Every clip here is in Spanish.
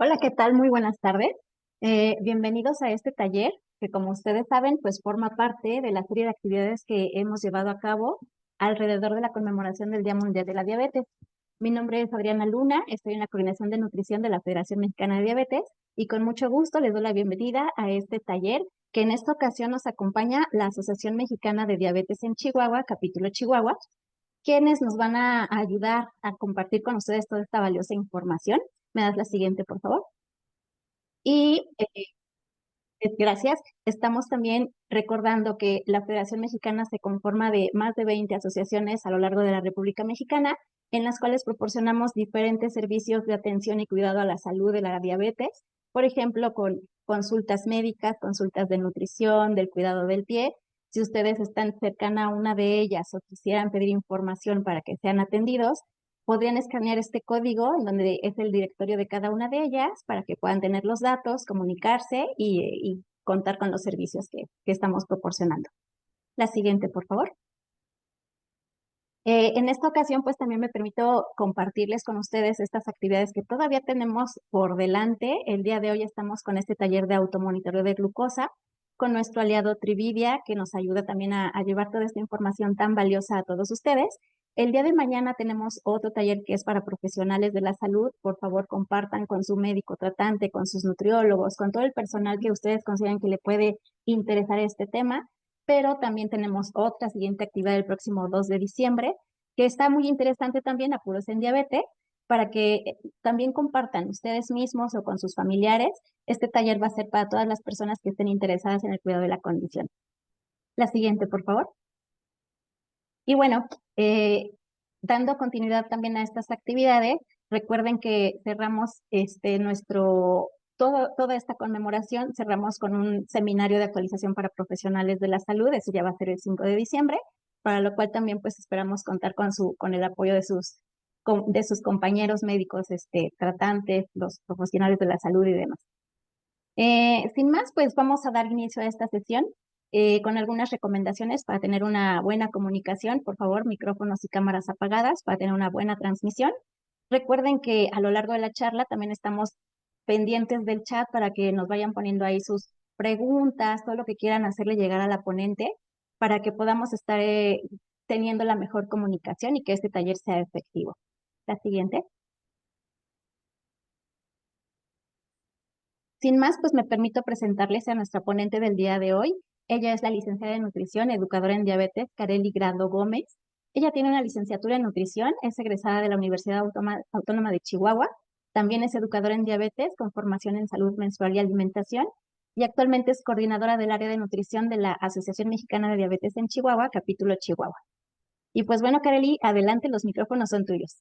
Hola, ¿qué tal? Muy buenas tardes. Bienvenidos a este taller que, como ustedes saben, pues forma parte de la serie de actividades que hemos llevado a cabo alrededor de la conmemoración del Día Mundial de la Diabetes. Mi nombre es Adriana Luna, estoy en la Coordinación de Nutrición de la Federación Mexicana de Diabetes y con mucho gusto les doy la bienvenida a este taller que en esta ocasión nos acompaña la Asociación Mexicana de Diabetes en Chihuahua, capítulo Chihuahua, quienes nos van a ayudar a compartir con ustedes toda esta valiosa información. ¿Me das la siguiente, por favor? Y gracias. Estamos también recordando que la Federación Mexicana se conforma de más de 20 asociaciones a lo largo de la República Mexicana, en las cuales proporcionamos diferentes servicios de atención y cuidado a la salud de la diabetes, por ejemplo, con consultas médicas, consultas de nutrición, del cuidado del pie. Si ustedes están cercana a una de ellas o quisieran pedir información para que sean atendidos, podrían escanear este código en donde es el directorio de cada una de ellas para que puedan tener los datos, comunicarse y contar con los servicios que estamos proporcionando. La siguiente, por favor. En esta ocasión, pues también me permito compartirles con ustedes estas actividades que todavía tenemos por delante. El día de hoy estamos con este taller de automonitoreo de glucosa con nuestro aliado Trividia, que nos ayuda también a llevar toda esta información tan valiosa a todos ustedes. El día de mañana tenemos otro taller que es para profesionales de la salud. Por favor, compartan con su médico tratante, con sus nutriólogos, con todo el personal que ustedes consideren que le puede interesar este tema. Pero también tenemos otra siguiente actividad el próximo 2 de diciembre, que está muy interesante también, Apuros en Diabetes, para que también compartan ustedes mismos o con sus familiares. Este taller va a ser para todas las personas que estén interesadas en el cuidado de la condición. La siguiente, por favor. Y bueno, dando continuidad también a estas actividades, recuerden que cerramos toda esta conmemoración, cerramos con un seminario de actualización para profesionales de la salud. Eso ya va a ser el 5 de diciembre, para lo cual también pues esperamos contar con el apoyo de sus compañeros médicos, tratantes, los profesionales de la salud y demás. Sin más, pues vamos a dar inicio a esta sesión con algunas recomendaciones para tener una buena comunicación. Por favor, micrófonos y cámaras apagadas para tener una buena transmisión. Recuerden que a lo largo de la charla también estamos pendientes del chat para que nos vayan poniendo ahí sus preguntas, todo lo que quieran hacerle llegar a la ponente para que podamos estar teniendo la mejor comunicación y que este taller sea efectivo. La siguiente. Sin más, pues me permito presentarles a nuestra ponente del día de hoy. Ella es la licenciada en nutrición, educadora en diabetes, Kareli Grado Gómez. Ella tiene una licenciatura en nutrición, es egresada de la Universidad Autónoma de Chihuahua. También es educadora en diabetes con formación en salud menstrual y alimentación. Y actualmente es coordinadora del área de nutrición de la Asociación Mexicana de Diabetes en Chihuahua, capítulo Chihuahua. Y pues bueno, Kareli, adelante, los micrófonos son tuyos.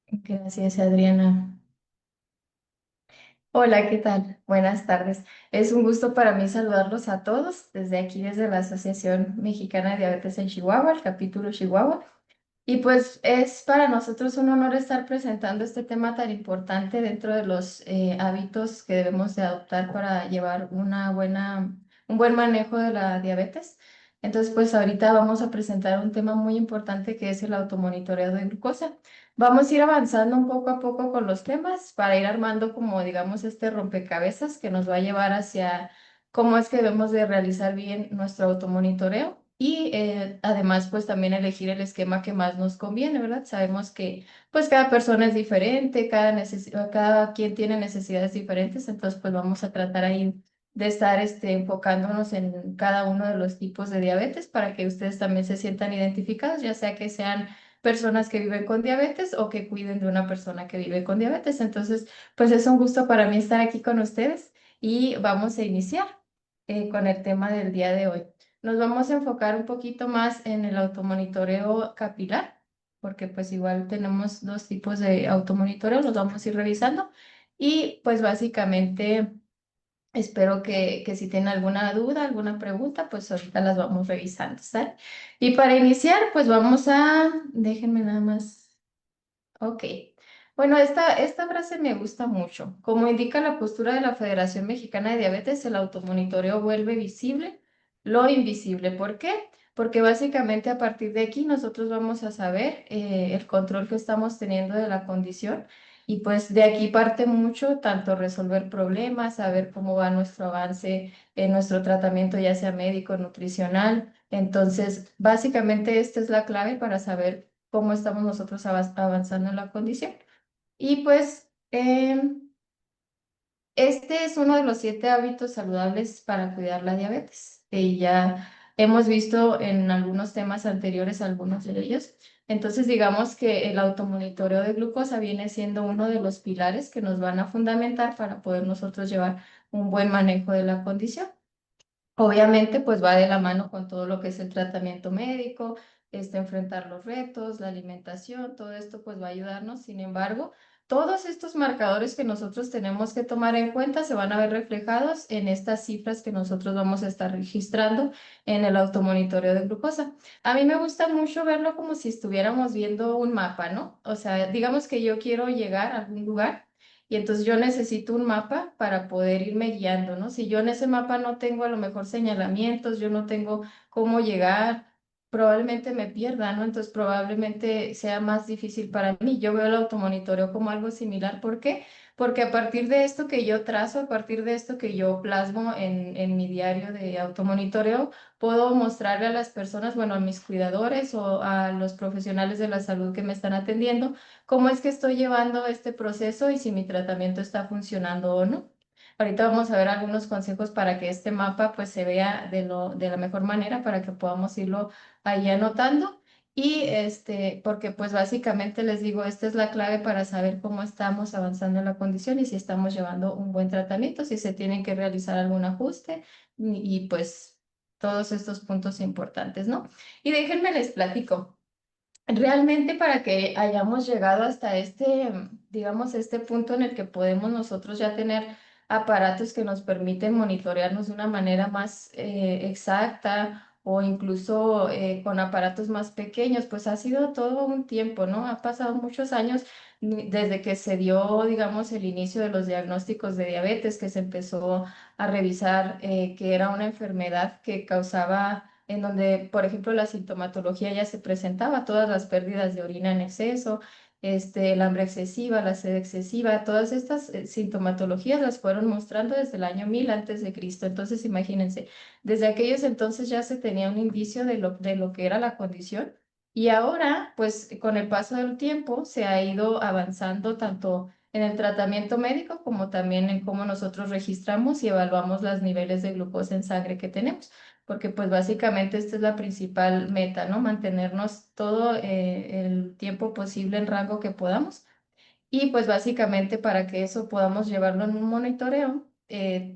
Gracias, Adriana. Hola, ¿qué tal? Buenas tardes. Es un gusto para mí saludarlos a todos desde aquí, desde la Asociación Mexicana de Diabetes en Chihuahua, el capítulo Chihuahua. Y pues es para nosotros un honor estar presentando este tema tan importante dentro de los hábitos que debemos de adoptar para llevar un buen manejo de la diabetes. Entonces, pues ahorita vamos a presentar un tema muy importante que es el automonitoreo de glucosa. Vamos a ir avanzando un poco a poco con los temas para ir armando como, digamos, este rompecabezas que nos va a llevar hacia cómo es que debemos de realizar bien nuestro automonitoreo y además pues también elegir el esquema que más nos conviene, ¿verdad? Sabemos que pues cada persona es diferente, cada quien tiene necesidades diferentes, entonces pues vamos a tratar ahí de estar enfocándonos en cada uno de los tipos de diabetes para que ustedes también se sientan identificados, ya sea que sean personas que viven con diabetes o que cuiden de una persona que vive con diabetes. Entonces, pues es un gusto para mí estar aquí con ustedes y vamos a iniciar con el tema del día de hoy. Nos vamos a enfocar un poquito más en el automonitoreo capilar, porque pues igual tenemos dos tipos de automonitoreo, los vamos a ir revisando y pues básicamente espero que si tienen alguna duda, alguna pregunta, pues ahorita las vamos revisando, ¿sale? Y para iniciar, pues déjenme nada más. Ok. Bueno, esta frase me gusta mucho. Como indica la postura de la Federación Mexicana de Diabetes, el automonitoreo vuelve visible lo invisible. ¿Por qué? porque básicamente a partir de aquí nosotros vamos a saber el control que estamos teniendo de la condición y pues de aquí parte mucho, tanto resolver problemas, saber cómo va nuestro avance en nuestro tratamiento, ya sea médico, nutricional. Entonces, básicamente esta es la clave para saber cómo estamos nosotros avanzando en la condición. Y pues este es uno de los 7 hábitos saludables para cuidar la diabetes. Y ya hemos visto en algunos temas anteriores algunos de ellos. Entonces, digamos que el automonitoreo de glucosa viene siendo uno de los pilares que nos van a fundamentar para poder nosotros llevar un buen manejo de la condición. Obviamente, pues va de la mano con todo lo que es el tratamiento médico, enfrentar los retos, la alimentación, todo esto pues va a ayudarnos. Sin embargo, todos estos marcadores que nosotros tenemos que tomar en cuenta se van a ver reflejados en estas cifras que nosotros vamos a estar registrando en el automonitoreo de glucosa. A mí me gusta mucho verlo como si estuviéramos viendo un mapa, ¿no? O sea, digamos que yo quiero llegar a algún lugar. Y entonces yo necesito un mapa para poder irme guiando, ¿no? Si yo en ese mapa no tengo a lo mejor señalamientos, yo no tengo cómo llegar, probablemente me pierda, ¿no? Entonces probablemente sea más difícil para mí. Yo veo el automonitoreo como algo similar. ¿Por qué? Porque a partir de esto que yo trazo, a partir de esto que yo plasmo en mi diario de automonitoreo, puedo mostrarle a las personas, bueno, a mis cuidadores o a los profesionales de la salud que me están atendiendo, cómo es que estoy llevando este proceso y si mi tratamiento está funcionando o no. Ahorita vamos a ver algunos consejos para que este mapa pues se vea de la mejor manera para que podamos irlo ahí anotando. Y porque pues básicamente les digo, esta es la clave para saber cómo estamos avanzando en la condición y si estamos llevando un buen tratamiento, si se tienen que realizar algún ajuste pues todos estos puntos importantes, ¿no? Y déjenme les platico. Realmente para que hayamos llegado hasta digamos, este punto en el que podemos nosotros ya tener aparatos que nos permiten monitorearnos de una manera más exacta o incluso con aparatos más pequeños, pues ha sido todo un tiempo, ¿no? Ha pasado muchos años desde que se dio, digamos, el inicio de los diagnósticos de diabetes, que se empezó a revisar que era una enfermedad que causaba en donde, por ejemplo, la sintomatología ya se presentaba, todas las pérdidas de orina en exceso, el hambre excesiva, la sed excesiva, todas estas sintomatologías las fueron mostrando desde el año 1000 antes de Cristo. Entonces, imagínense, desde aquellos entonces ya se tenía un indicio de lo que era la condición y ahora, pues con el paso del tiempo se ha ido avanzando tanto en el tratamiento médico como también en cómo nosotros registramos y evaluamos los niveles de glucosa en sangre que tenemos porque pues básicamente esta es la principal meta, ¿no? Mantenernos todo el tiempo posible en rango que podamos. Y pues básicamente para que eso podamos llevarlo en un monitoreo,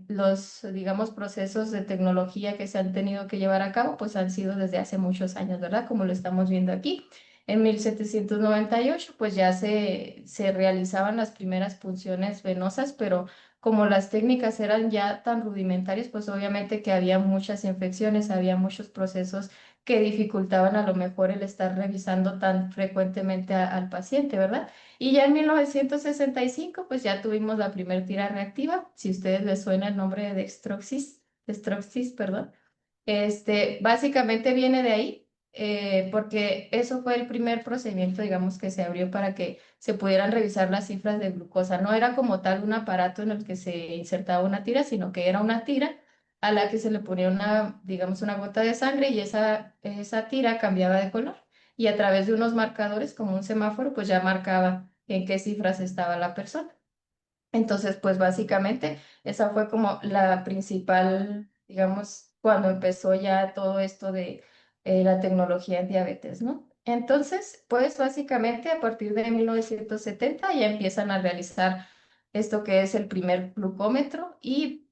los, digamos, procesos de tecnología que se han tenido que llevar a cabo, pues han sido desde hace muchos años, ¿verdad? Como lo estamos viendo aquí. En 1798, pues ya se realizaban las primeras punciones venosas, pero como las técnicas eran ya tan rudimentarias, pues obviamente que había muchas infecciones, había muchos procesos que dificultaban a lo mejor el estar revisando tan frecuentemente al paciente, ¿verdad? Y ya en 1965, pues ya tuvimos la primer tira reactiva, si a ustedes les suena el nombre de Dextroxis, perdón. Básicamente viene de ahí, porque eso fue el primer procedimiento, digamos, que se abrió para que se pudieran revisar las cifras de glucosa. No era como tal un aparato en el que se insertaba una tira, sino que era una tira a la que se le ponía una, digamos, una gota de sangre y esa tira cambiaba de color. Y a través de unos marcadores, como un semáforo, pues ya marcaba en qué cifras estaba la persona. Entonces, pues básicamente esa fue como la principal, digamos, cuando empezó ya todo esto de la tecnología en diabetes, ¿no? Entonces, pues básicamente a partir de 1970 ya empiezan a realizar esto que es el primer glucómetro y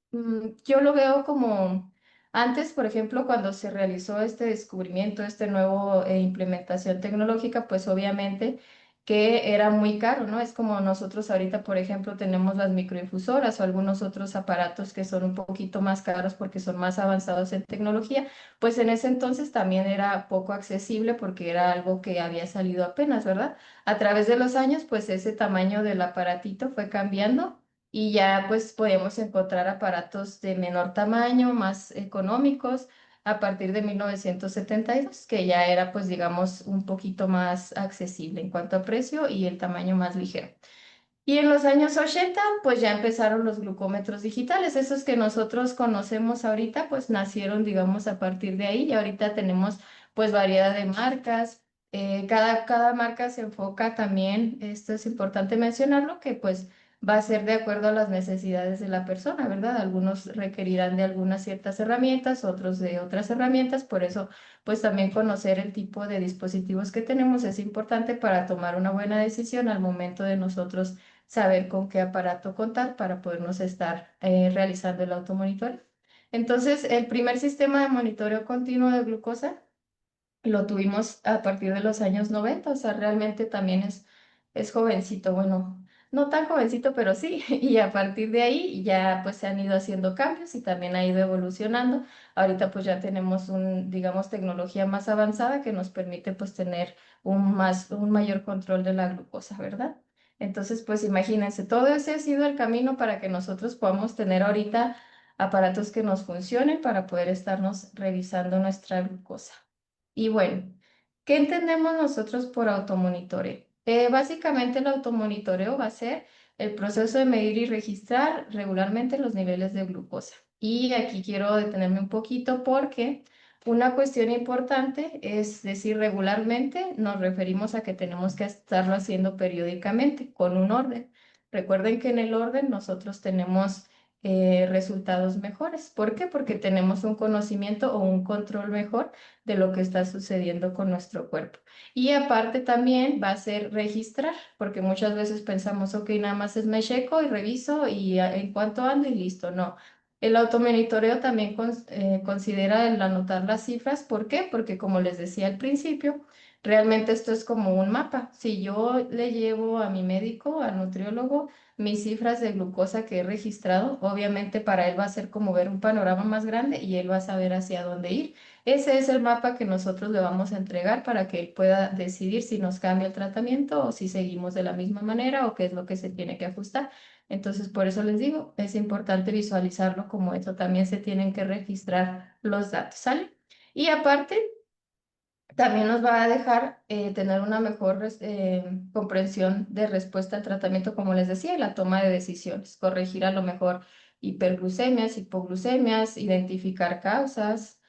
yo lo veo como antes, por ejemplo, cuando se realizó este descubrimiento, este nuevo implementación tecnológica, pues obviamente que era muy caro, ¿no? Es como nosotros ahorita, por ejemplo, tenemos las microinfusoras o algunos otros aparatos que son un poquito más caros porque son más avanzados en tecnología, pues en ese entonces también era poco accesible porque era algo que había salido apenas, ¿verdad? A través de los años, pues ese tamaño del aparatito fue cambiando y ya pues podemos encontrar aparatos de menor tamaño, más económicos a partir de 1972, que ya era pues digamos un poquito más accesible en cuanto a precio y el tamaño más ligero. Y en los años 80, pues ya empezaron los glucómetros digitales, esos que nosotros conocemos ahorita, pues nacieron, digamos, a partir de ahí y ahorita tenemos pues variedad de marcas. Cada marca se enfoca también, esto es importante mencionarlo, que pues va a ser de acuerdo a las necesidades de la persona, ¿verdad? Algunos requerirán de algunas ciertas herramientas, otros de otras herramientas, por eso pues también conocer el tipo de dispositivos que tenemos es importante para tomar una buena decisión al momento de nosotros saber con qué aparato contar para podernos estar realizando el automonitoreo. Entonces, el primer sistema de monitoreo continuo de glucosa lo tuvimos a partir de los años 90, o sea, realmente también es jovencito, bueno, no tan jovencito, pero sí, y a partir de ahí ya pues se han ido haciendo cambios y también ha ido evolucionando. Ahorita pues ya tenemos digamos, tecnología más avanzada que nos permite pues tener un mayor control de la glucosa, ¿verdad? Entonces, pues imagínense, todo ese ha sido el camino para que nosotros podamos tener ahorita aparatos que nos funcionen para poder estarnos revisando nuestra glucosa. Y bueno, ¿qué entendemos nosotros por automonitoreo? Básicamente el automonitoreo va a ser el proceso de medir y registrar regularmente los niveles de glucosa. Y aquí quiero detenerme un poquito porque una cuestión importante es decir, regularmente nos referimos a que tenemos que estarlo haciendo periódicamente con un orden. Recuerden que en el orden nosotros tenemos resultados mejores. ¿Por qué? Porque tenemos un conocimiento o un control mejor de lo que está sucediendo con nuestro cuerpo. Y aparte también va a ser registrar, porque muchas veces pensamos, ok, nada más es me checo y reviso y en cuanto ando y listo. No. El automonitoreo también considera el anotar las cifras. ¿Por qué? Porque como les decía al principio, realmente esto es como un mapa. Si yo le llevo a mi médico, al nutriólogo, mis cifras de glucosa que he registrado, obviamente para él va a ser como ver un panorama más grande y él va a saber hacia dónde ir. Ese es el mapa que nosotros le vamos a entregar para que él pueda decidir si nos cambia el tratamiento o si seguimos de la misma manera o qué es lo que se tiene que ajustar. Entonces, por eso les digo, es importante visualizarlo como eso. También se tienen que registrar los datos, ¿sale? Y aparte, también nos va a dejar tener una mejor comprensión de respuesta al tratamiento, como les decía, y la toma de decisiones, corregir a lo mejor hiperglucemias, hipoglucemias, identificar causas,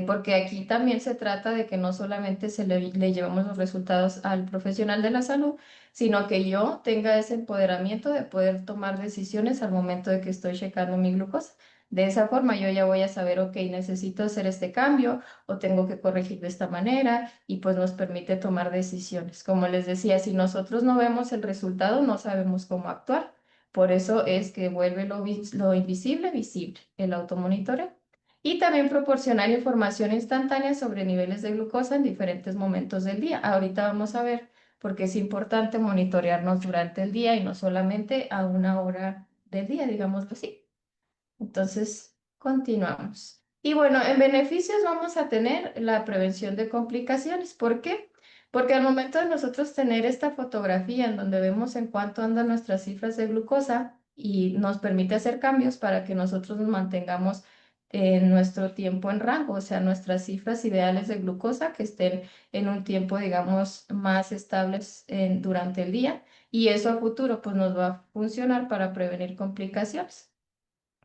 porque aquí también se trata de que no solamente le llevamos los resultados al profesional de la salud, sino que yo tenga ese empoderamiento de poder tomar decisiones al momento de que estoy checando mi glucosa. De esa forma yo ya voy a saber, ok, necesito hacer este cambio o tengo que corregir de esta manera y pues nos permite tomar decisiones. Como les decía, si nosotros no vemos el resultado, no sabemos cómo actuar. Por eso es que vuelve lo invisible visible, el automonitoreo. Y también proporcionar información instantánea sobre niveles de glucosa en diferentes momentos del día. Ahorita vamos a ver por qué es importante monitorearnos durante el día y no solamente a una hora del día, digámoslo así. Entonces, continuamos. Y bueno, en beneficios vamos a tener la prevención de complicaciones. ¿Por qué? Porque al momento de nosotros tener esta fotografía en donde vemos en cuánto andan nuestras cifras de glucosa y nos permite hacer cambios para que nosotros nos mantengamos en nuestro tiempo en rango, o sea, nuestras cifras ideales de glucosa que estén en un tiempo, digamos, más estables durante el día y eso a futuro pues nos va a funcionar para prevenir complicaciones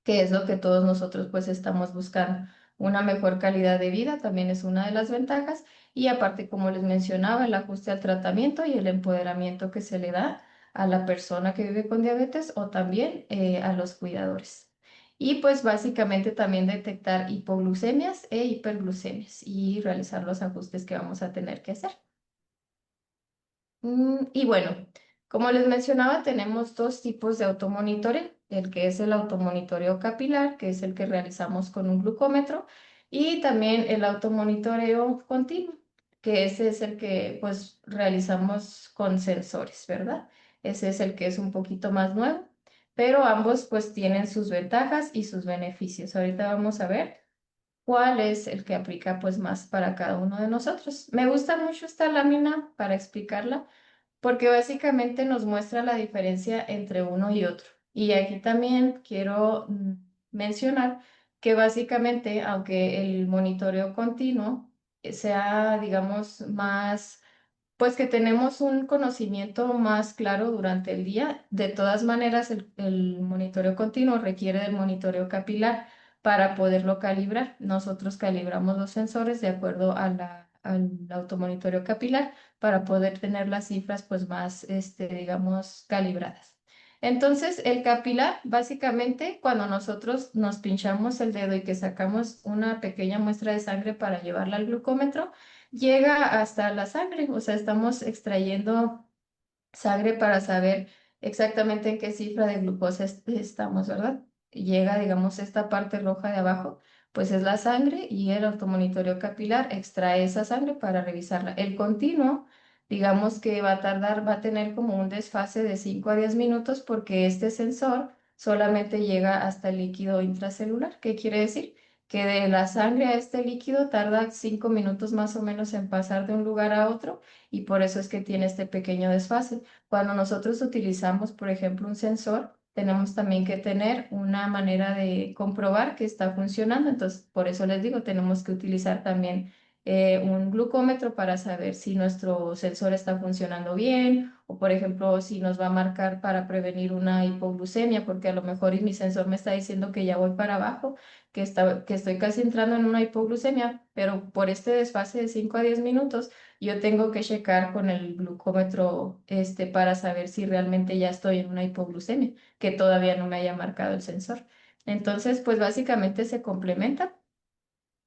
que es lo que todos nosotros pues estamos buscando. Una mejor calidad de vida también es una de las ventajas y aparte, como les mencionaba, el ajuste al tratamiento y el empoderamiento que se le da a la persona que vive con diabetes o también a los cuidadores. Y pues básicamente también detectar hipoglucemias e hiperglucemias y realizar los ajustes que vamos a tener que hacer. Y bueno, como les mencionaba, tenemos dos tipos de automonitoreo, el que es el automonitoreo capilar, que es el que realizamos con un glucómetro, y también el automonitoreo continuo, que ese es el que pues realizamos con sensores, ¿verdad? Ese es el que es un poquito más nuevo, pero ambos pues tienen sus ventajas y sus beneficios. Ahorita vamos a ver cuál es el que aplica pues más para cada uno de nosotros. Me gusta mucho esta lámina para explicarla porque básicamente nos muestra la diferencia entre uno y otro. Y aquí también quiero mencionar que básicamente, aunque el monitoreo continuo sea, digamos, más, pues que tenemos un conocimiento más claro durante el día, de todas maneras el monitoreo continuo requiere del monitoreo capilar para poderlo calibrar. Nosotros calibramos los sensores de acuerdo a al automonitoreo capilar para poder tener las cifras pues más, digamos, calibradas. Entonces, el capilar, básicamente, cuando nosotros nos pinchamos el dedo y que sacamos una pequeña muestra de sangre para llevarla al glucómetro, llega hasta la sangre, o sea, estamos extrayendo sangre para saber exactamente en qué cifra de glucosa estamos, ¿verdad? Llega, digamos, esta parte roja de abajo, pues es la sangre y el automonitoreo capilar extrae esa sangre para revisarla. El continuo, digamos que va a tardar, va a tener como un desfase de 5 a 10 minutos porque este sensor solamente llega hasta el líquido intracelular. ¿Qué quiere decir? Que de la sangre a este líquido tarda 5 minutos más o menos en pasar de un lugar a otro y por eso es que tiene este pequeño desfase. Cuando nosotros utilizamos, por ejemplo, un sensor, tenemos también que tener una manera de comprobar que está funcionando. Entonces, por eso les digo, tenemos que utilizar también un glucómetro para saber si nuestro sensor está funcionando bien o, por ejemplo, si nos va a marcar para prevenir una hipoglucemia, porque a lo mejor y mi sensor me está diciendo que ya voy para abajo, que estoy casi entrando en una hipoglucemia, pero por este desfase de 5 a 10 minutos yo tengo que checar con el glucómetro para saber si realmente ya estoy en una hipoglucemia, que todavía no me haya marcado el sensor. Entonces, pues básicamente se complementa.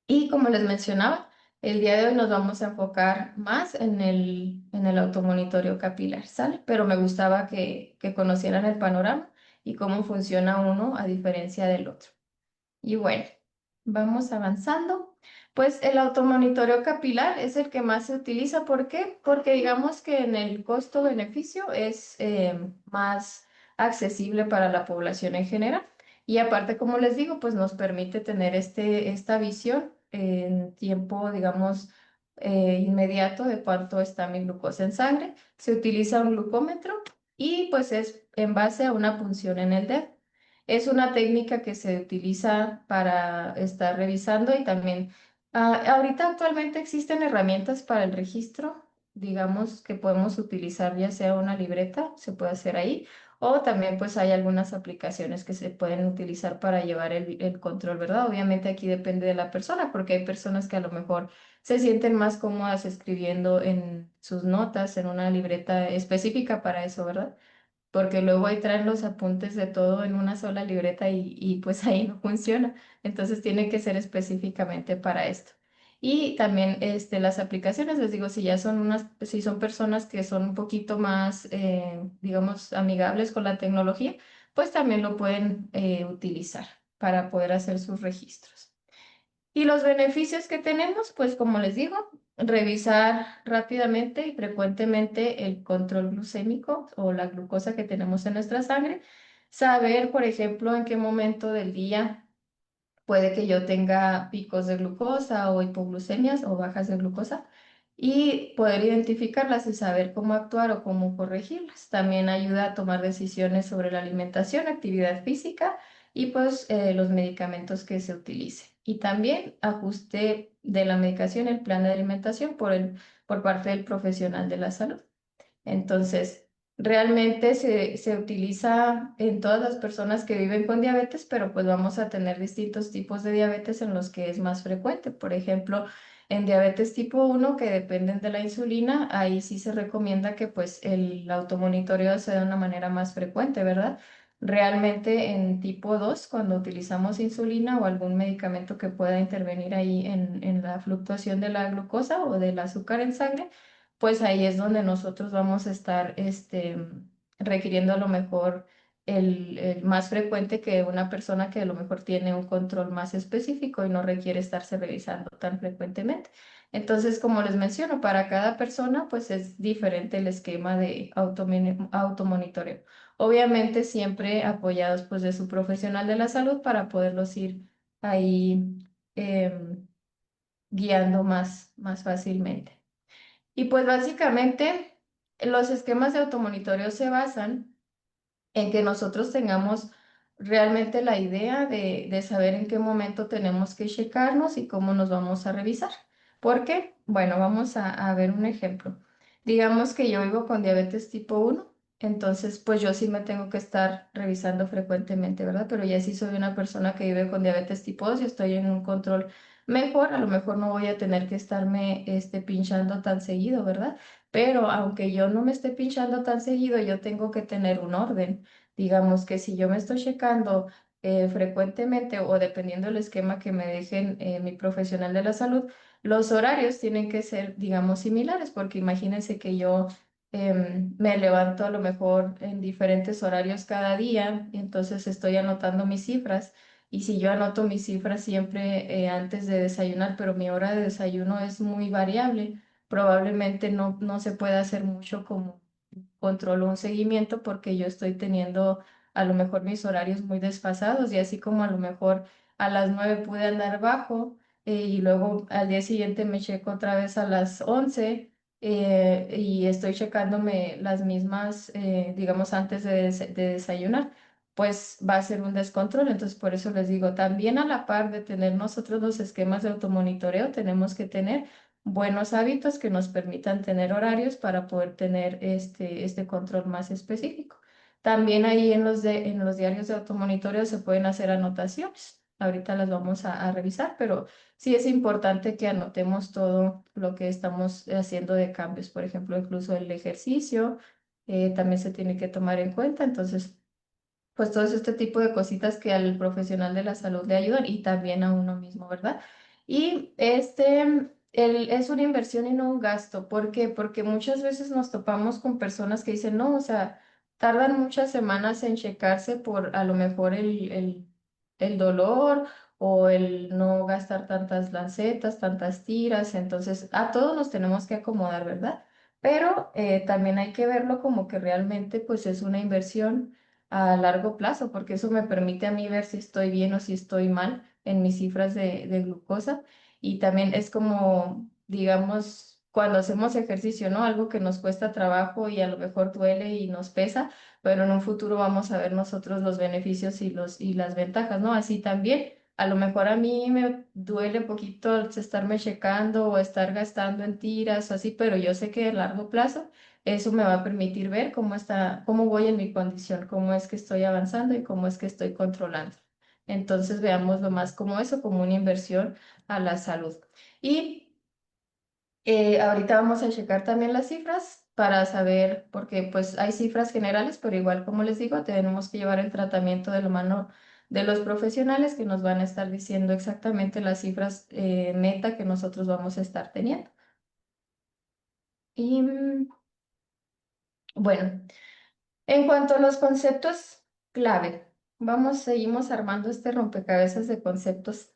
Y como les mencionaba, el día de hoy nos vamos a enfocar más en el automonitoreo capilar, ¿sale? Pero me gustaba que conocieran el panorama y cómo funciona uno a diferencia del otro. Y bueno, vamos avanzando. Pues el automonitoreo capilar es el que más se utiliza. ¿Por qué? Porque digamos que en el costo-beneficio es más accesible para la población en general. Y aparte, como les digo, pues nos permite tener esta visión en tiempo, digamos, inmediato de cuánto está mi glucosa en sangre. Se utiliza un glucómetro y pues es en base a una punción en el dedo. Es una técnica que se utiliza para estar revisando y también ahorita actualmente existen herramientas para el registro, digamos que podemos utilizar ya sea una libreta, se puede hacer ahí, o también pues hay algunas aplicaciones que se pueden utilizar para llevar el control, ¿verdad? Obviamente aquí depende de la persona, porque hay personas que a lo mejor se sienten más cómodas escribiendo en sus notas, en una libreta específica para eso, ¿verdad? Porque luego ahí traen los apuntes de todo en una sola libreta y pues ahí no funciona. Entonces tiene que ser específicamente para esto. Y también las aplicaciones, les digo, si ya son si son personas que son un poquito más, digamos, amigables con la tecnología, pues también lo pueden utilizar para poder hacer sus registros. Y los beneficios que tenemos, pues como les digo, revisar rápidamente y frecuentemente el control glucémico o la glucosa que tenemos en nuestra sangre, saber, por ejemplo, en qué momento del día puede que yo tenga picos de glucosa o hipoglucemias o bajas de glucosa y poder identificarlas y saber cómo actuar o cómo corregirlas. También ayuda a tomar decisiones sobre la alimentación, actividad física y pues los medicamentos que se utilicen. Y también ajuste de la medicación, el plan de alimentación por parte del profesional de la salud. Entonces, realmente se utiliza en todas las personas que viven con diabetes, pero pues vamos a tener distintos tipos de diabetes en los que es más frecuente. Por ejemplo, en diabetes tipo uno que dependen de la insulina, ahí sí se recomienda que pues el automonitoreo sea de una manera más frecuente, ¿verdad? Realmente en tipo 2 cuando utilizamos insulina o algún medicamento que pueda intervenir ahí en la fluctuación de la glucosa o del azúcar en sangre, pues ahí es donde nosotros vamos a estar requiriendo a lo mejor el más frecuente que una persona que a lo mejor tiene un control más específico y no requiere estarse revisando tan frecuentemente. Entonces, como les menciono, para cada persona pues es diferente el esquema de automonitoreo. Obviamente siempre apoyados pues de su profesional de la salud para poderlos ir ahí guiando más fácilmente. Y pues básicamente los esquemas de automonitoreo se basan en que nosotros tengamos realmente la idea de saber en qué momento tenemos que checarnos y cómo nos vamos a revisar. ¿Por qué? Bueno, vamos a ver un ejemplo. Digamos que yo vivo con diabetes tipo 1, entonces pues yo sí me tengo que estar revisando frecuentemente, ¿verdad? Pero ya si soy una persona que vive con diabetes tipo 2 y estoy en un control mejor, a lo mejor no voy a tener que estarme pinchando tan seguido, ¿verdad? Pero aunque yo no me esté pinchando tan seguido, yo tengo que tener un orden. Digamos que si yo me estoy checando frecuentemente o dependiendo del esquema que me dejen mi profesional de la salud, los horarios tienen que ser, digamos, similares, porque imagínense que yo me levanto a lo mejor en diferentes horarios cada día, y entonces estoy anotando mis cifras. Y si yo anoto mis cifras siempre antes de desayunar, pero mi hora de desayuno es muy variable, probablemente no se pueda hacer mucho como controlo un seguimiento porque yo estoy teniendo a lo mejor mis horarios muy desfasados y así como a lo mejor a las 9 pude andar bajo y luego al día siguiente me checo otra vez a las 11 y estoy checándome las mismas, digamos, antes de desayunar, pues va a ser un descontrol. Entonces, por eso les digo, también a la par de tener nosotros los esquemas de automonitoreo, tenemos que tener buenos hábitos que nos permitan tener horarios para poder tener este control más específico. También ahí en los diarios de automonitoreo se pueden hacer anotaciones. Ahorita las vamos a revisar, pero sí es importante que anotemos todo lo que estamos haciendo de cambios. Por ejemplo, incluso el ejercicio también se tiene que tomar en cuenta. Entonces, pues todo este tipo de cositas que al profesional de la salud le ayudan y también a uno mismo, ¿verdad? Y es una inversión y no un gasto. ¿Por qué? Porque muchas veces nos topamos con personas que dicen, no, o sea, tardan muchas semanas en checarse por a lo mejor el dolor o el no gastar tantas lancetas, tantas tiras. Entonces, a todos nos tenemos que acomodar, ¿verdad? Pero también hay que verlo como que realmente pues es una inversión a largo plazo, porque eso me permite a mí ver si estoy bien o si estoy mal en mis cifras de glucosa. Y también es como, digamos, cuando hacemos ejercicio, ¿no? Algo que nos cuesta trabajo y a lo mejor duele y nos pesa, pero en un futuro vamos a ver nosotros los beneficios y las ventajas, ¿no? Así también. A lo mejor a mí me duele poquito estarme checando o estar gastando en tiras o así, pero yo sé que a largo plazo eso me va a permitir ver cómo está, cómo voy en mi condición, cómo es que estoy avanzando y cómo es que estoy controlando. Entonces veámoslo más como eso, como una inversión a la salud. Y ahorita vamos a checar también las cifras para saber, porque pues hay cifras generales, pero igual como les digo, tenemos que llevar el tratamiento de la mano de los profesionales que nos van a estar diciendo exactamente las cifras meta que nosotros vamos a estar teniendo. Y bueno. En cuanto a los conceptos clave, seguimos armando este rompecabezas de conceptos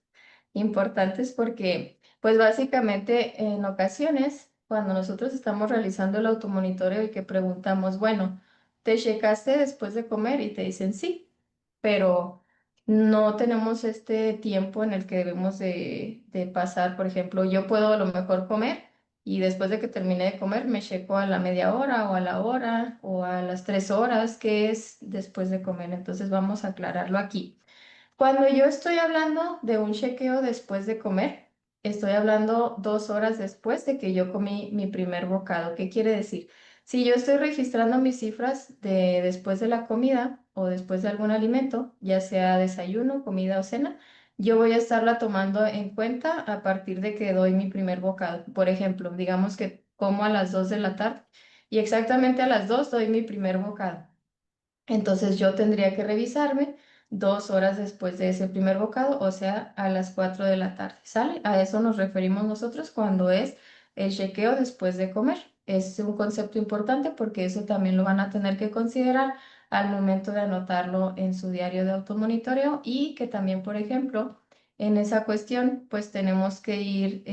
importantes porque, pues básicamente en ocasiones, cuando nosotros estamos realizando el automonitoreo y que preguntamos, bueno, ¿te checaste después de comer? Y te dicen sí, pero no tenemos este tiempo en el que debemos de pasar. Por ejemplo, yo puedo a lo mejor comer y después de que termine de comer me checo a la media hora o a la hora o a las 3 horas, que es después de comer. Entonces vamos a aclararlo aquí. Cuando yo estoy hablando de un chequeo después de comer, estoy hablando 2 horas después de que yo comí mi primer bocado. ¿Qué quiere decir? Si yo estoy registrando mis cifras de después de la comida o después de algún alimento, ya sea desayuno, comida o cena, yo voy a estarla tomando en cuenta a partir de que doy mi primer bocado. Por ejemplo, digamos que como a las 2 de la tarde y exactamente a las 2 doy mi primer bocado. Entonces yo tendría que revisarme 2 horas después de ese primer bocado, o sea, a las 4 de la tarde. ¿Sale? A eso nos referimos nosotros cuando es el chequeo después de comer. Es un concepto importante porque eso también lo van a tener que considerar al momento de anotarlo en su diario de automonitoreo y que también, por ejemplo, en esa cuestión, pues tenemos que ir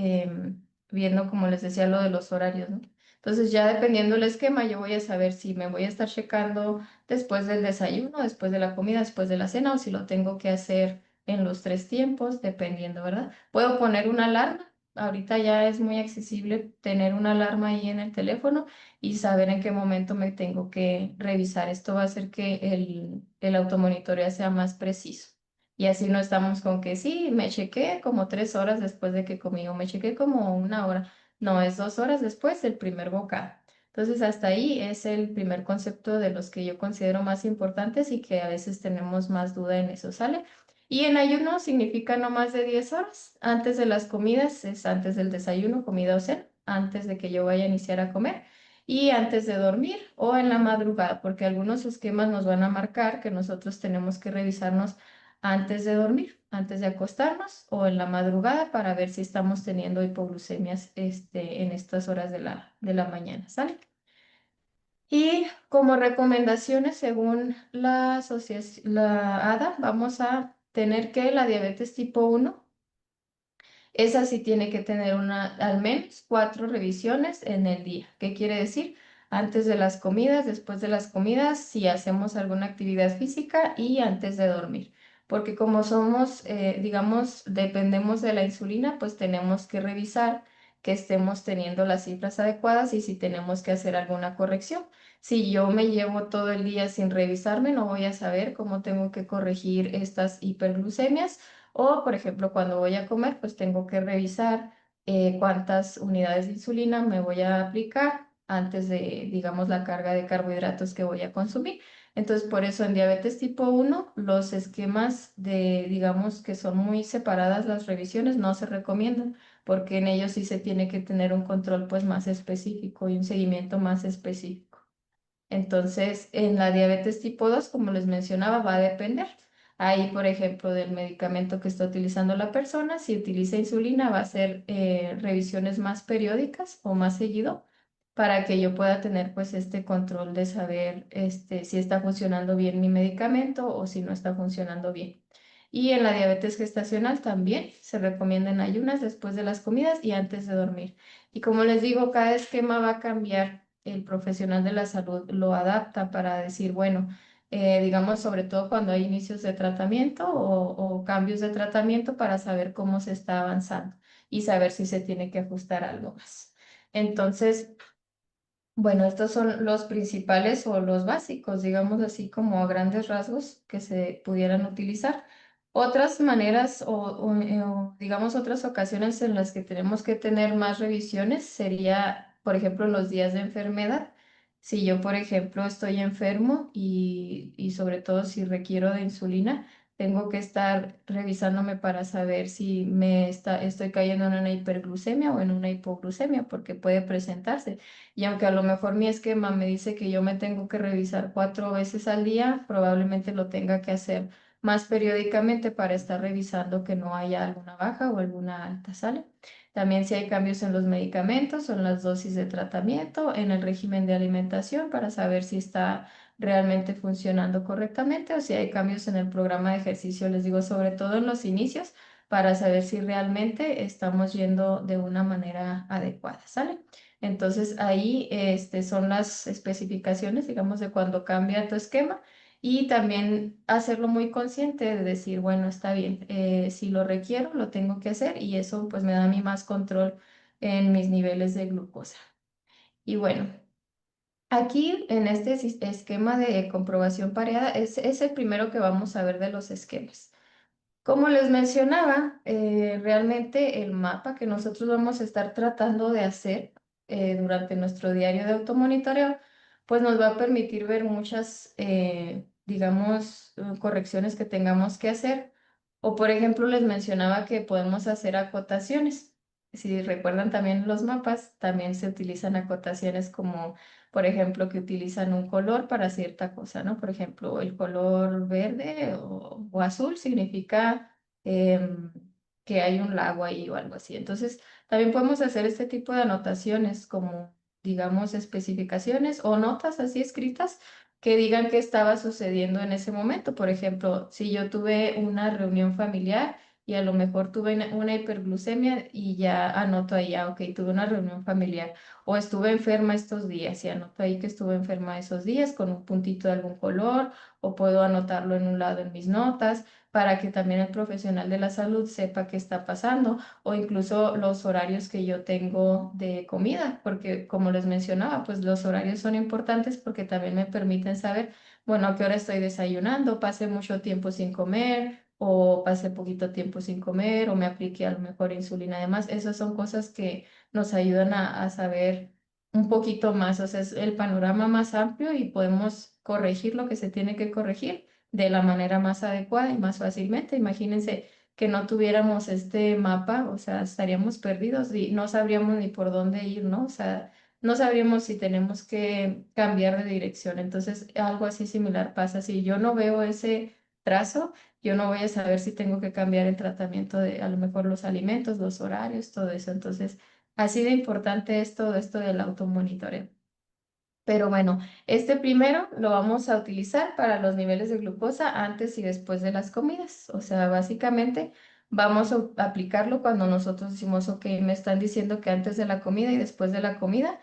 viendo, como les decía, lo de los horarios, ¿no? Entonces ya dependiendo del esquema, yo voy a saber si me voy a estar checando después del desayuno, después de la comida, después de la cena o si lo tengo que hacer en los 3 tiempos, dependiendo, ¿verdad? Puedo poner una alarma ahorita ya es muy accesible tener una alarma ahí en el teléfono y saber en qué momento me tengo que revisar. Esto va a hacer que el automonitoreo sea más preciso. Y así no estamos con que sí, me chequé como 3 horas después de que comí o me chequé como una hora. No, es 2 horas después del primer bocado. Entonces, hasta ahí es el primer concepto de los que yo considero más importantes y que a veces tenemos más duda en eso, ¿sale? Y en ayuno significa no más de 10 horas. Antes de las comidas es antes del desayuno, comida o cena, antes de que yo vaya a iniciar a comer y antes de dormir o en la madrugada, porque algunos esquemas nos van a marcar que nosotros tenemos que revisarnos antes de dormir, antes de acostarnos o en la madrugada para ver si estamos teniendo hipoglucemias en estas horas de la mañana, ¿sale? Y como recomendaciones, según la asociación, la ADA, vamos a tener que la diabetes tipo 1, esa sí tiene que tener al menos 4 revisiones en el día. ¿Qué quiere decir? Antes de las comidas, después de las comidas, si hacemos alguna actividad física y antes de dormir. Porque como somos, digamos, dependemos de la insulina, pues tenemos que revisar que estemos teniendo las cifras adecuadas y si tenemos que hacer alguna corrección. Si yo me llevo todo el día sin revisarme, no voy a saber cómo tengo que corregir estas hiperglucemias o, por ejemplo, cuando voy a comer, pues tengo que revisar cuántas unidades de insulina me voy a aplicar antes de, digamos, la carga de carbohidratos que voy a consumir. Entonces, por eso en diabetes tipo 1, los esquemas digamos, que son muy separadas las revisiones, no se recomiendan, porque en ellos sí se tiene que tener un control, pues, más específico y un seguimiento más específico. Entonces, en la diabetes tipo 2, como les mencionaba, va a depender. Ahí, por ejemplo, del medicamento que está utilizando la persona, si utiliza insulina, va a ser revisiones más periódicas o más seguido para que yo pueda tener pues este control de saber si está funcionando bien mi medicamento o si no está funcionando bien. Y en la diabetes gestacional también se recomiendan ayunas después de las comidas y antes de dormir. Y como les digo, cada esquema va a cambiar. El profesional de la salud lo adapta para decir, bueno, digamos, sobre todo cuando hay inicios de tratamiento o cambios de tratamiento para saber cómo se está avanzando y saber si se tiene que ajustar algo más. Entonces, bueno, estos son los principales o los básicos, digamos así como a grandes rasgos que se pudieran utilizar. Otras maneras o, digamos otras ocasiones en las que tenemos que tener más revisiones sería, por ejemplo, los días de enfermedad. Si yo, por ejemplo, estoy enfermo y sobre todo si requiero de insulina, tengo que estar revisándome para saber si estoy cayendo en una hiperglucemia o en una hipoglucemia, porque puede presentarse. Y aunque a lo mejor mi esquema me dice que yo me tengo que revisar 4 veces al día, probablemente lo tenga que hacer más periódicamente para estar revisando que no haya alguna baja o alguna alta, ¿sale? También si hay cambios en los medicamentos o en las dosis de tratamiento, en el régimen de alimentación para saber si está realmente funcionando correctamente o si hay cambios en el programa de ejercicio, les digo, sobre todo en los inicios, para saber si realmente estamos yendo de una manera adecuada, ¿sale? Entonces ahí son las especificaciones, digamos, de cuando cambia tu esquema y también hacerlo muy consciente de decir, bueno, está bien, si lo requiero, lo tengo que hacer y eso pues me da a mí más control en mis niveles de glucosa. Y bueno, aquí en este esquema de comprobación pareada es el primero que vamos a ver de los esquemas. Como les mencionaba, realmente el mapa que nosotros vamos a estar tratando de hacer durante nuestro diario de automonitoreo, pues nos va a permitir ver muchas, digamos, correcciones que tengamos que hacer. O por ejemplo, les mencionaba que podemos hacer acotaciones. Si recuerdan también los mapas, también se utilizan acotaciones como, por ejemplo, que utilizan un color para cierta cosa, ¿no? Por ejemplo, el color verde o azul significa em, que hay un lago ahí o algo así. Entonces, también podemos hacer este tipo de anotaciones como, digamos, especificaciones o notas así escritas que digan qué estaba sucediendo en ese momento. Por ejemplo, si yo tuve una reunión familiar y a lo mejor tuve una hiperglucemia y ya anoto ahí, ah, ok, tuve una reunión familiar o estuve enferma estos días y anoto ahí que estuve enferma esos días con un puntito de algún color o puedo anotarlo en un lado en mis notas para que también el profesional de la salud sepa qué está pasando o incluso los horarios que yo tengo de comida, porque como les mencionaba, pues los horarios son importantes porque también me permiten saber, bueno, a qué hora estoy desayunando, pasé mucho tiempo sin comer o pasé poquito tiempo sin comer o me apliqué a lo mejor insulina. Además, esas son cosas que nos ayudan a saber un poquito más, o sea, es el panorama más amplio y podemos corregir lo que se tiene que corregir de la manera más adecuada y más fácilmente. Imagínense que no tuviéramos este mapa, o sea, estaríamos perdidos y no sabríamos ni por dónde ir, ¿no? O sea, no sabríamos si tenemos que cambiar de dirección. Entonces, algo así similar pasa. Si yo no veo ese trazo, yo no voy a saber si tengo que cambiar el tratamiento de a lo mejor los alimentos, los horarios, todo eso. Entonces, así de importante es todo esto del automonitoreo. Pero bueno, este primero lo vamos a utilizar para los niveles de glucosa antes y después de las comidas. O sea, básicamente vamos a aplicarlo cuando nosotros decimos, ok, me están diciendo que antes de la comida y después de la comida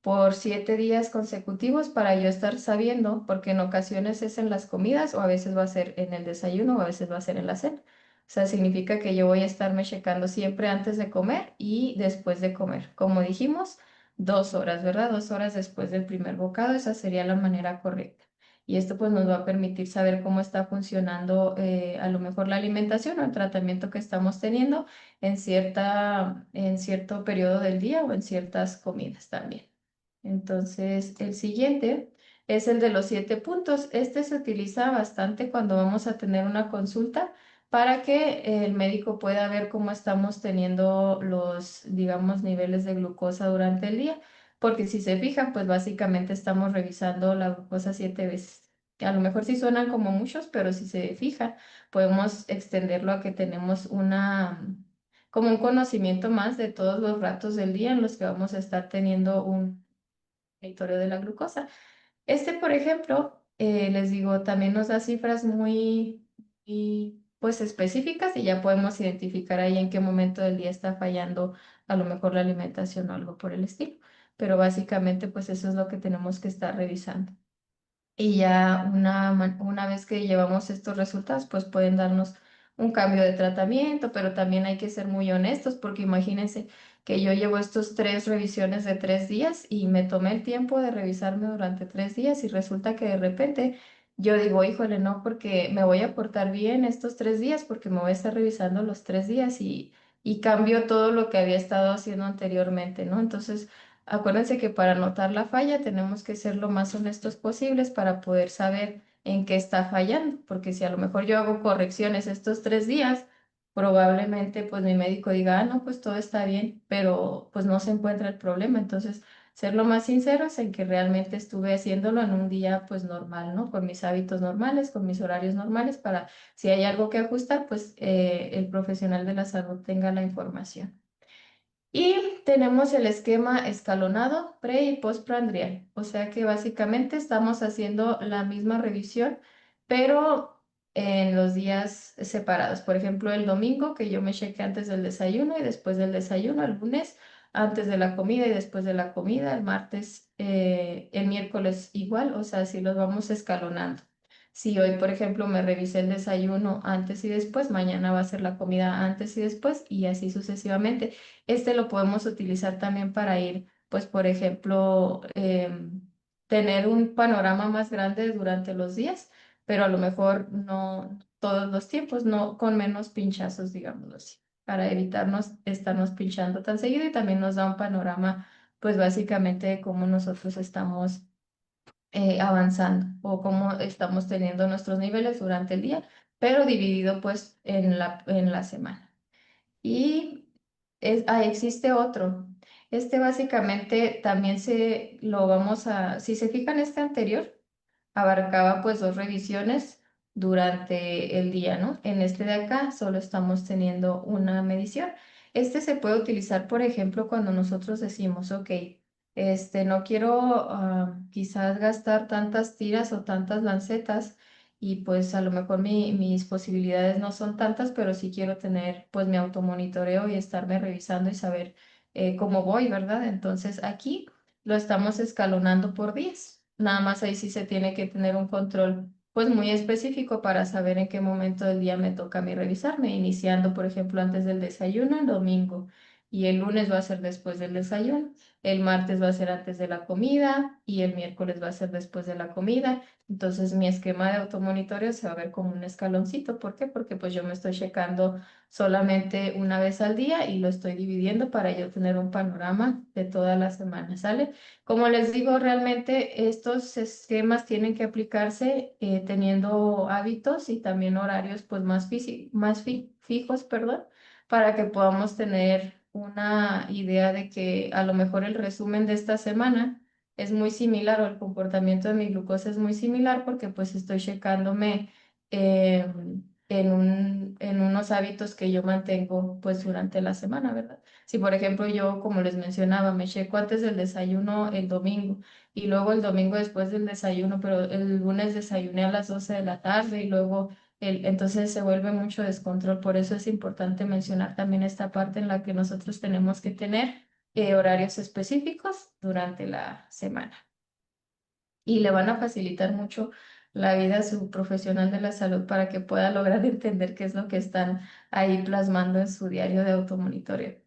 por 7 días consecutivos para yo estar sabiendo, porque en ocasiones es en las comidas o a veces va a ser en el desayuno o a veces va a ser en la cena. O sea, significa que yo voy a estarme checando siempre antes de comer y después de comer. Como dijimos. 2 horas, ¿verdad? 2 horas después del primer bocado, esa sería la manera correcta. Y esto pues nos va a permitir saber cómo está funcionando a lo mejor la alimentación o el tratamiento que estamos teniendo en cierto periodo del día o en ciertas comidas también. Entonces, el siguiente es el de los 7 puntos. Este se utiliza bastante cuando vamos a tener una consulta para que el médico pueda ver cómo estamos teniendo los, digamos, niveles de glucosa durante el día, porque si se fijan, pues básicamente estamos revisando la glucosa 7 veces. A lo mejor sí suenan como muchos, pero si se fijan, podemos extenderlo a que tenemos como un conocimiento más de todos los ratos del día en los que vamos a estar teniendo un monitoreo de la glucosa. Este, por ejemplo, les digo, también nos da cifras pues específicas y ya podemos identificar ahí en qué momento del día está fallando a lo mejor la alimentación o algo por el estilo. Pero básicamente, pues eso es lo que tenemos que estar revisando. Y ya una vez que llevamos estos resultados, pues pueden darnos un cambio de tratamiento, pero también hay que ser muy honestos porque imagínense que yo llevo estos 3 revisiones de 3 días y me tomé el tiempo de revisarme durante 3 días y resulta que de repente yo digo, híjole, no, porque me voy a portar bien estos 3 días porque me voy a estar revisando los 3 días y cambio todo lo que había estado haciendo anteriormente, ¿no? Entonces... Acuérdense que para notar la falla tenemos que ser lo más honestos posibles para poder saber en qué está fallando, porque si a lo mejor yo hago correcciones estos 3 días, probablemente pues mi médico diga, ah, no, pues todo está bien, pero pues no se encuentra el problema. Entonces, ser lo más sinceros en que realmente estuve haciéndolo en un día pues normal, ¿no? Con mis hábitos normales, con mis horarios normales, para si hay algo que ajustar, pues el profesional de la salud tenga la información. Y tenemos el esquema escalonado pre y postprandial, o sea que básicamente estamos haciendo la misma revisión, pero en los días separados. Por ejemplo, el domingo que yo me cheque antes del desayuno y después del desayuno, el lunes antes de la comida y después de la comida, el martes, el miércoles igual, o sea, así los vamos escalonando. Si hoy, por ejemplo, me revisé el desayuno antes y después, mañana va a ser la comida antes y después y así sucesivamente. Este lo podemos utilizar también para ir, pues, por ejemplo, tener un panorama más grande durante los días, pero a lo mejor no todos los tiempos, no con menos pinchazos, digámoslo así, para evitarnos estarnos pinchando tan seguido y también nos da un panorama, pues, básicamente de cómo nosotros estamos avanzando o cómo estamos teniendo nuestros niveles durante el día, pero dividido, pues, en la semana. Y existe otro. Este básicamente también lo vamos si se fijan, este anterior abarcaba pues 2 revisiones durante el día, ¿no? En este de acá solo estamos teniendo una medición. Este se puede utilizar, por ejemplo, cuando nosotros decimos, ok, no quiero quizás gastar tantas tiras o tantas lancetas y pues a lo mejor mis posibilidades no son tantas, pero sí quiero tener pues mi automonitoreo y estarme revisando y saber cómo voy, ¿verdad? Entonces aquí lo estamos escalonando por días. Nada más ahí sí se tiene que tener un control pues muy específico para saber en qué momento del día me toca a mí revisarme, iniciando por ejemplo antes del desayuno el domingo y el lunes va a ser después del desayuno. El martes va a ser antes de la comida y el miércoles va a ser después de la comida. Entonces mi esquema de automonitoreo se va a ver como un escaloncito. ¿Por qué? Porque pues yo me estoy checando solamente una vez al día y lo estoy dividiendo para yo tener un panorama de toda la semana, ¿sale? Como les digo, realmente estos esquemas tienen que aplicarse teniendo hábitos y también horarios pues fijos, perdón, para que podamos tener una idea de que a lo mejor el resumen de esta semana es muy similar o el comportamiento de mi glucosa es muy similar porque pues estoy checándome eh, en unos hábitos que yo mantengo pues durante la semana, ¿verdad? Si por ejemplo yo, como les mencionaba, me checo antes del desayuno el domingo y luego el domingo después del desayuno, pero el lunes desayuné a las 12 de la tarde y luego entonces se vuelve mucho descontrol. Por eso es importante mencionar también esta parte en la que nosotros tenemos que tener horarios específicos durante la semana y le van a facilitar mucho la vida a su profesional de la salud para que pueda lograr entender qué es lo que están ahí plasmando en su diario de automonitoreo.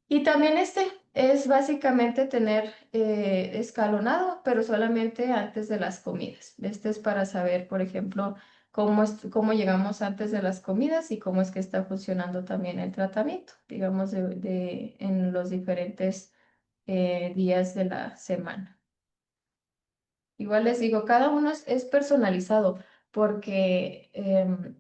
Y también este es básicamente tener escalonado, pero solamente antes de las comidas. Este es para saber, por ejemplo, cómo llegamos antes de las comidas y cómo es que está funcionando también el tratamiento, digamos, en los diferentes días de la semana. Igual les digo, cada uno es personalizado porque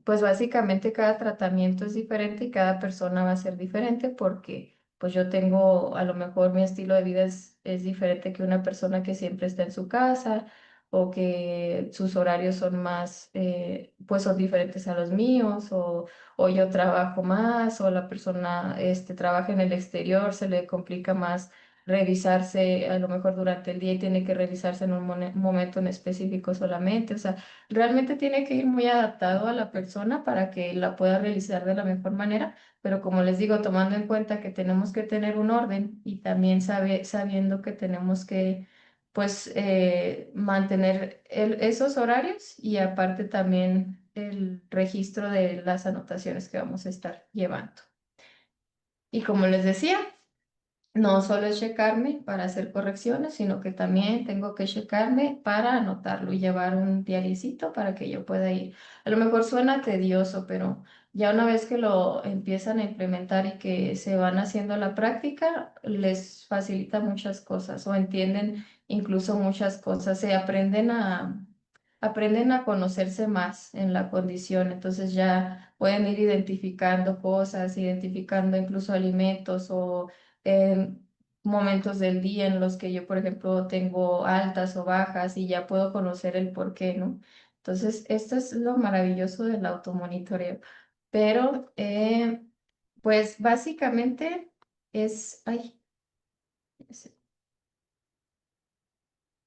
pues básicamente cada tratamiento es diferente y cada persona va a ser diferente porque pues yo tengo a lo mejor mi estilo de vida es diferente que una persona que siempre está en su casa o que sus horarios son más pues son diferentes a los míos o yo trabajo más o la persona trabaja en el exterior, se le complica más revisarse a lo mejor durante el día y tiene que revisarse en un momento en específico solamente. O sea, realmente tiene que ir muy adaptado a la persona para que la pueda realizar de la mejor manera, pero como les digo, tomando en cuenta que tenemos que tener un orden y también sabiendo que tenemos que pues mantener esos horarios y aparte también el registro de las anotaciones que vamos a estar llevando. Y como les decía, no solo es checarme para hacer correcciones, sino que también tengo que checarme para anotarlo y llevar un diariecito para que yo pueda ir. A lo mejor suena tedioso, pero ya una vez que lo empiezan a implementar y que se van haciendo la práctica, les facilita muchas cosas o entienden incluso muchas cosas. Se aprenden a conocerse más en la condición, entonces ya pueden ir identificando cosas, identificando incluso alimentos o momentos del día en los que yo, por ejemplo, tengo altas o bajas y ya puedo conocer el por qué, ¿no? Entonces, esto es lo maravilloso del automonitoreo. Pero, pues básicamente ay,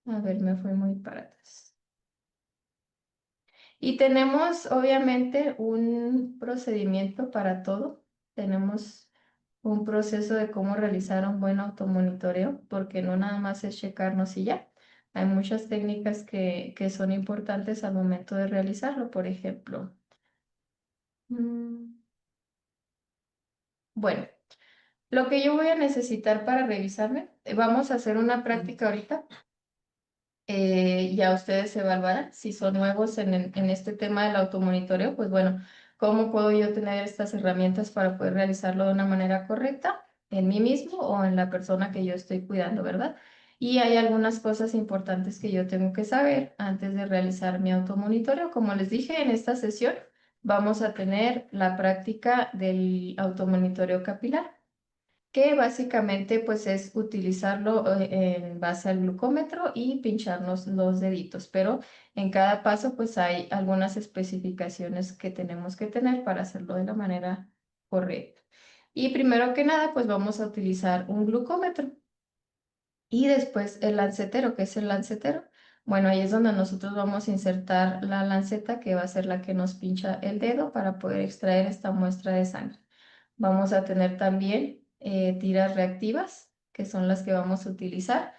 a ver, me fui muy para atrás. Y tenemos obviamente un procedimiento para todo. Tenemos un proceso de cómo realizar un buen automonitoreo, porque no nada más es checarnos y ya. Hay muchas técnicas que son importantes al momento de realizarlo. Por ejemplo, mm, bueno, lo que yo voy a necesitar para revisarme, vamos a hacer una práctica ahorita. Ya ustedes evaluarán si son nuevos en este tema del automonitoreo, pues bueno, ¿cómo puedo yo tener estas herramientas para poder realizarlo de una manera correcta en mí mismo o en la persona que yo estoy cuidando, ¿verdad? Y hay algunas cosas importantes que yo tengo que saber antes de realizar mi automonitoreo. Como les dije, en esta sesión vamos a tener la práctica del automonitoreo capilar que básicamente pues es utilizarlo en base al glucómetro y pincharnos los deditos, pero en cada paso pues hay algunas especificaciones que tenemos que tener para hacerlo de la manera correcta. Y primero que nada pues vamos a utilizar un glucómetro y después el lancetero, que es el lancetero. Bueno, ahí es donde nosotros vamos a insertar la lanceta que va a ser la que nos pincha el dedo para poder extraer esta muestra de sangre. Vamos a tener también tiras reactivas, que son las que vamos a utilizar,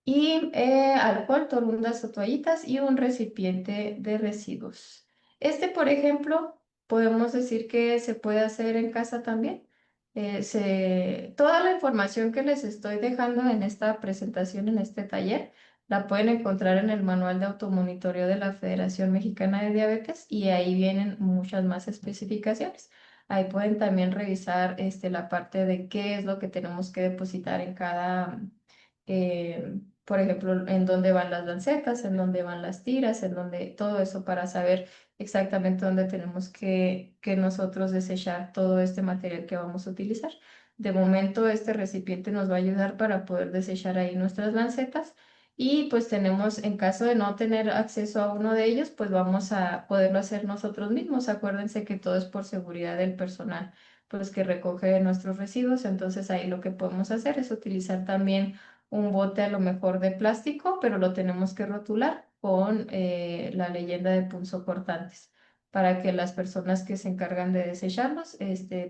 y alcohol, torundas o toallitas y un recipiente de residuos. Este, por ejemplo, podemos decir que se puede hacer en casa también. Toda la información que les estoy dejando en esta presentación, en este taller, la pueden encontrar en el manual de automonitoreo de la Federación Mexicana de Diabetes y ahí vienen muchas más especificaciones. Ahí pueden también revisar la parte de qué es lo que tenemos que depositar en cada, por ejemplo, en dónde van las lancetas, en dónde van las tiras, en dónde todo eso para saber exactamente dónde tenemos que nosotros desechar todo este material que vamos a utilizar. De momento, este recipiente nos va a ayudar para poder desechar ahí nuestras lancetas y pues tenemos, en caso de no tener acceso a uno de ellos, pues vamos a poderlo hacer nosotros mismos. Acuérdense que todo es por seguridad del personal, pues que recoge nuestros residuos. Entonces ahí lo que podemos hacer es utilizar también un bote a lo mejor de plástico, pero lo tenemos que rotular con la leyenda de punzocortantes para que las personas que se encargan de desecharlos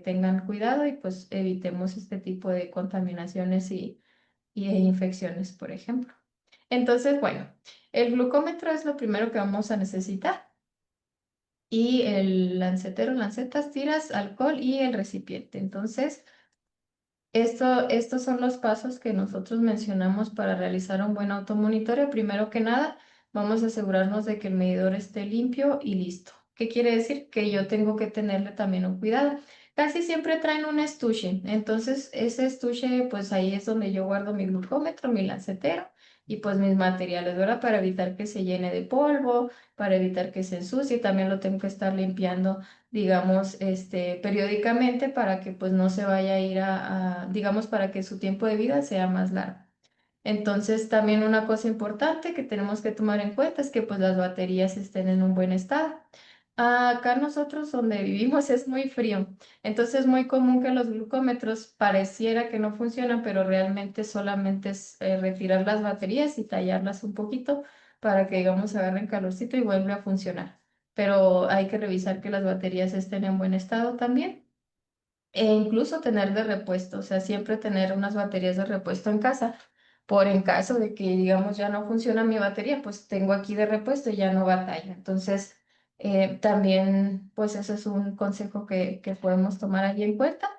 tengan cuidado y pues evitemos este tipo de contaminaciones e infecciones, por ejemplo. Entonces, bueno, el glucómetro es lo primero que vamos a necesitar y el lancetero, lancetas, tiras, alcohol y el recipiente. Entonces, estos son los pasos que nosotros mencionamos para realizar un buen automonitoreo. Primero que nada, vamos a asegurarnos de que el medidor esté limpio y listo. ¿Qué quiere decir? Que yo tengo que tenerle también un cuidado. Casi siempre traen un estuche, entonces ese estuche, pues ahí es donde yo guardo mi glucómetro, mi lancetero y pues mis materiales, ¿verdad? Para evitar que se llene de polvo, para evitar que se ensucie, también lo tengo que estar limpiando digamos, periódicamente para que pues no se vaya a ir digamos, para que su tiempo de vida sea más largo. Entonces, también una cosa importante que tenemos que tomar en cuenta es que pues las baterías estén en un buen estado. Acá nosotros donde vivimos es muy frío, entonces es muy común que los glucómetros pareciera que no funcionan, pero realmente solamente es retirar las baterías y tallarlas un poquito para que digamos agarren calorcito y vuelva a funcionar. Pero hay que revisar que las baterías estén en buen estado también. E incluso tener de repuesto, o sea, siempre tener unas baterías de repuesto en casa, por en caso de que, digamos, ya no funciona mi batería, pues tengo aquí de repuesto y ya no batalla. Entonces, también, pues ese es un consejo que podemos tomar allí en cuenta.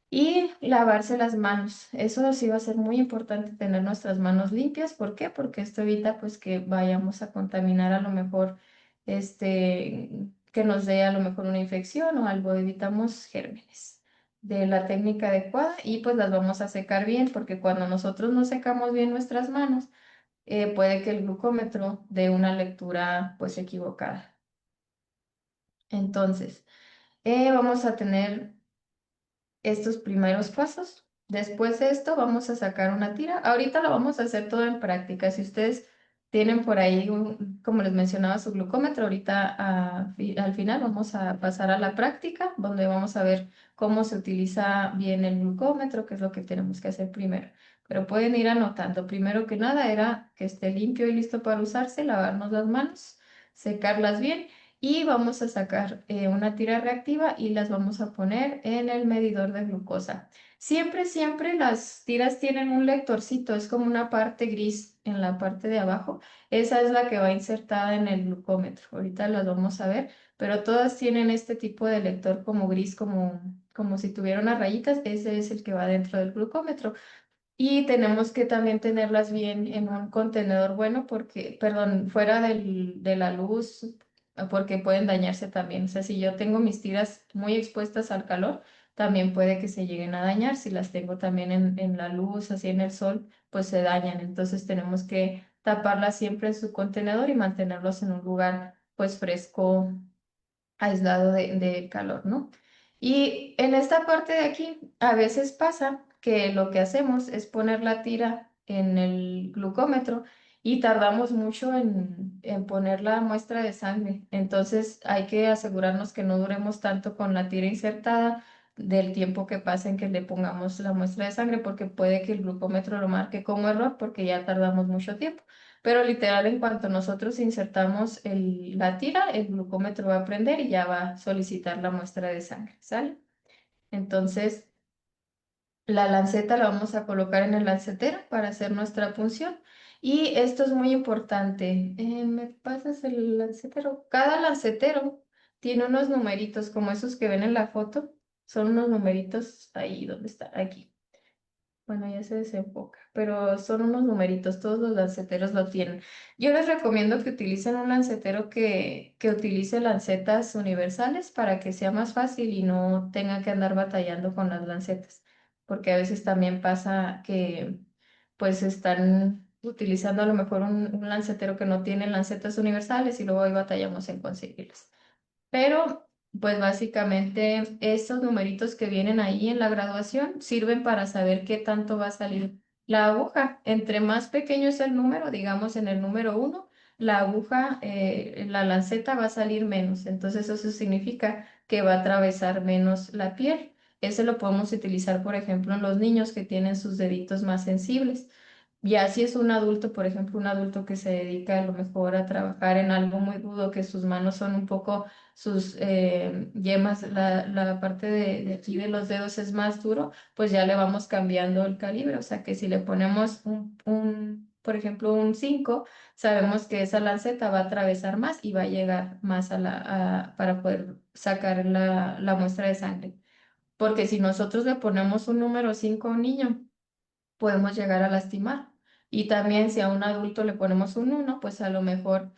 Y lavarse las manos. Eso sí va a ser muy importante tener nuestras manos limpias. ¿Por qué? Porque esto evita pues que vayamos a contaminar a lo mejor que nos dé a lo mejor una infección o algo. Evitamos gérmenes de la técnica adecuada y pues las vamos a secar bien porque cuando nosotros no secamos bien nuestras manos puede que el glucómetro dé una lectura pues equivocada. Entonces, vamos a tener estos primeros pasos. Después de esto vamos a sacar una tira. Ahorita lo vamos a hacer todo en práctica. Si ustedes tienen por ahí, como les mencionaba, su glucómetro, ahorita al final vamos a pasar a la práctica, donde vamos a ver cómo se utiliza bien el glucómetro, qué es lo que tenemos que hacer primero. Pero pueden ir anotando. Primero que nada era que esté limpio y listo para usarse, lavarnos las manos, secarlas bien. Y vamos a sacar una tira reactiva y las vamos a poner en el medidor de glucosa. Siempre, siempre las tiras tienen un lectorcito, es como una parte gris en la parte de abajo. Esa es la que va insertada en el glucómetro. Ahorita las vamos a ver, pero todas tienen este tipo de lector como gris, como si tuviera unas rayitas. Ese es el que va dentro del glucómetro. Y tenemos que también tenerlas bien en un contenedor bueno porque, perdón, fuera de la luz, porque pueden dañarse también. O sea, si yo tengo mis tiras muy expuestas al calor, también puede que se lleguen a dañar. Si las tengo también en la luz, así en el sol, pues se dañan. Entonces tenemos que taparlas siempre en su contenedor y mantenerlos en un lugar pues fresco, aislado del calor, ¿no? Y en esta parte de aquí, a veces pasa que lo que hacemos es poner la tira en el glucómetro y tardamos mucho en poner la muestra de sangre. Entonces hay que asegurarnos que no duremos tanto con la tira insertada del tiempo que pasa en que le pongamos la muestra de sangre, porque puede que el glucómetro lo marque como error porque ya tardamos mucho tiempo. pero literal en cuanto nosotros insertamos la tira, el glucómetro va a prender y ya va a solicitar la muestra de sangre, ¿sale? Entonces, la lanceta la vamos a colocar en el lancetero para hacer nuestra punción. Y esto es muy importante. ¿Me pasas el lancetero? Cada lancetero tiene unos numeritos como esos que ven en la foto. Son unos numeritos ahí, ¿dónde está? Aquí. Bueno, ya se desenfoca, pero son unos numeritos, todos los lanceteros lo tienen. Yo les recomiendo que utilicen un lancetero que utilice lancetas universales para que sea más fácil y no tengan que andar batallando con las lancetas, porque a veces también pasa que pues están utilizando a lo mejor un lancetero que no tiene lancetas universales y luego ahí batallamos en conseguirlas. Pero, pues básicamente estos numeritos que vienen ahí en la graduación sirven para saber qué tanto va a salir la aguja. Entre más pequeño es el número, digamos en el número uno, la aguja, la lanceta va a salir menos. Entonces eso significa que va a atravesar menos la piel. Ese lo podemos utilizar, por ejemplo, en los niños que tienen sus deditos más sensibles. Ya si es un adulto, por ejemplo, un adulto que se dedica a lo mejor a trabajar en algo muy rudo, que sus manos son un poco sus yemas, la parte de aquí de los dedos es más duro, pues ya le vamos cambiando el calibre. O sea que si le ponemos por ejemplo, un 5 sabemos que esa lanceta va a atravesar más y va a llegar más para poder sacar la muestra de sangre. Porque si nosotros le ponemos un número 5 a un niño, podemos llegar a lastimar. Y también si a un adulto le ponemos un uno, pues a lo mejor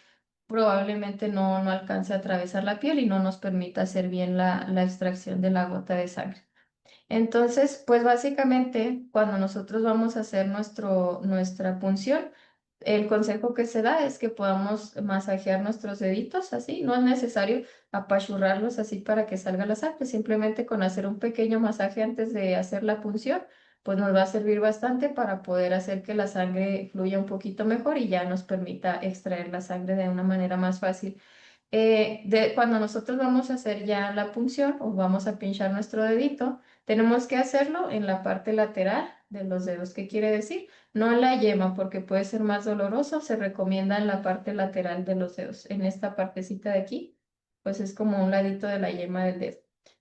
probablemente no alcance a atravesar la piel y no nos permita hacer bien la extracción de la gota de sangre. Entonces, pues básicamente cuando nosotros vamos a hacer nuestra punción, el consejo que se da es que podamos masajear nuestros deditos así, no es necesario apachurrarlos así para que salga la sangre, simplemente con hacer un pequeño masaje antes de hacer la punción, pues nos va a servir bastante para poder hacer que la sangre fluya un poquito mejor y ya nos permita extraer la sangre de una manera más fácil. Cuando nosotros vamos a hacer ya la punción o vamos a pinchar nuestro dedito, tenemos que hacerlo en la parte lateral de los dedos. ¿Qué quiere decir? No en la yema, porque puede ser más doloroso. Se recomienda en la parte lateral de los dedos. En esta partecita de aquí, pues es como un ladito de la yema del dedo.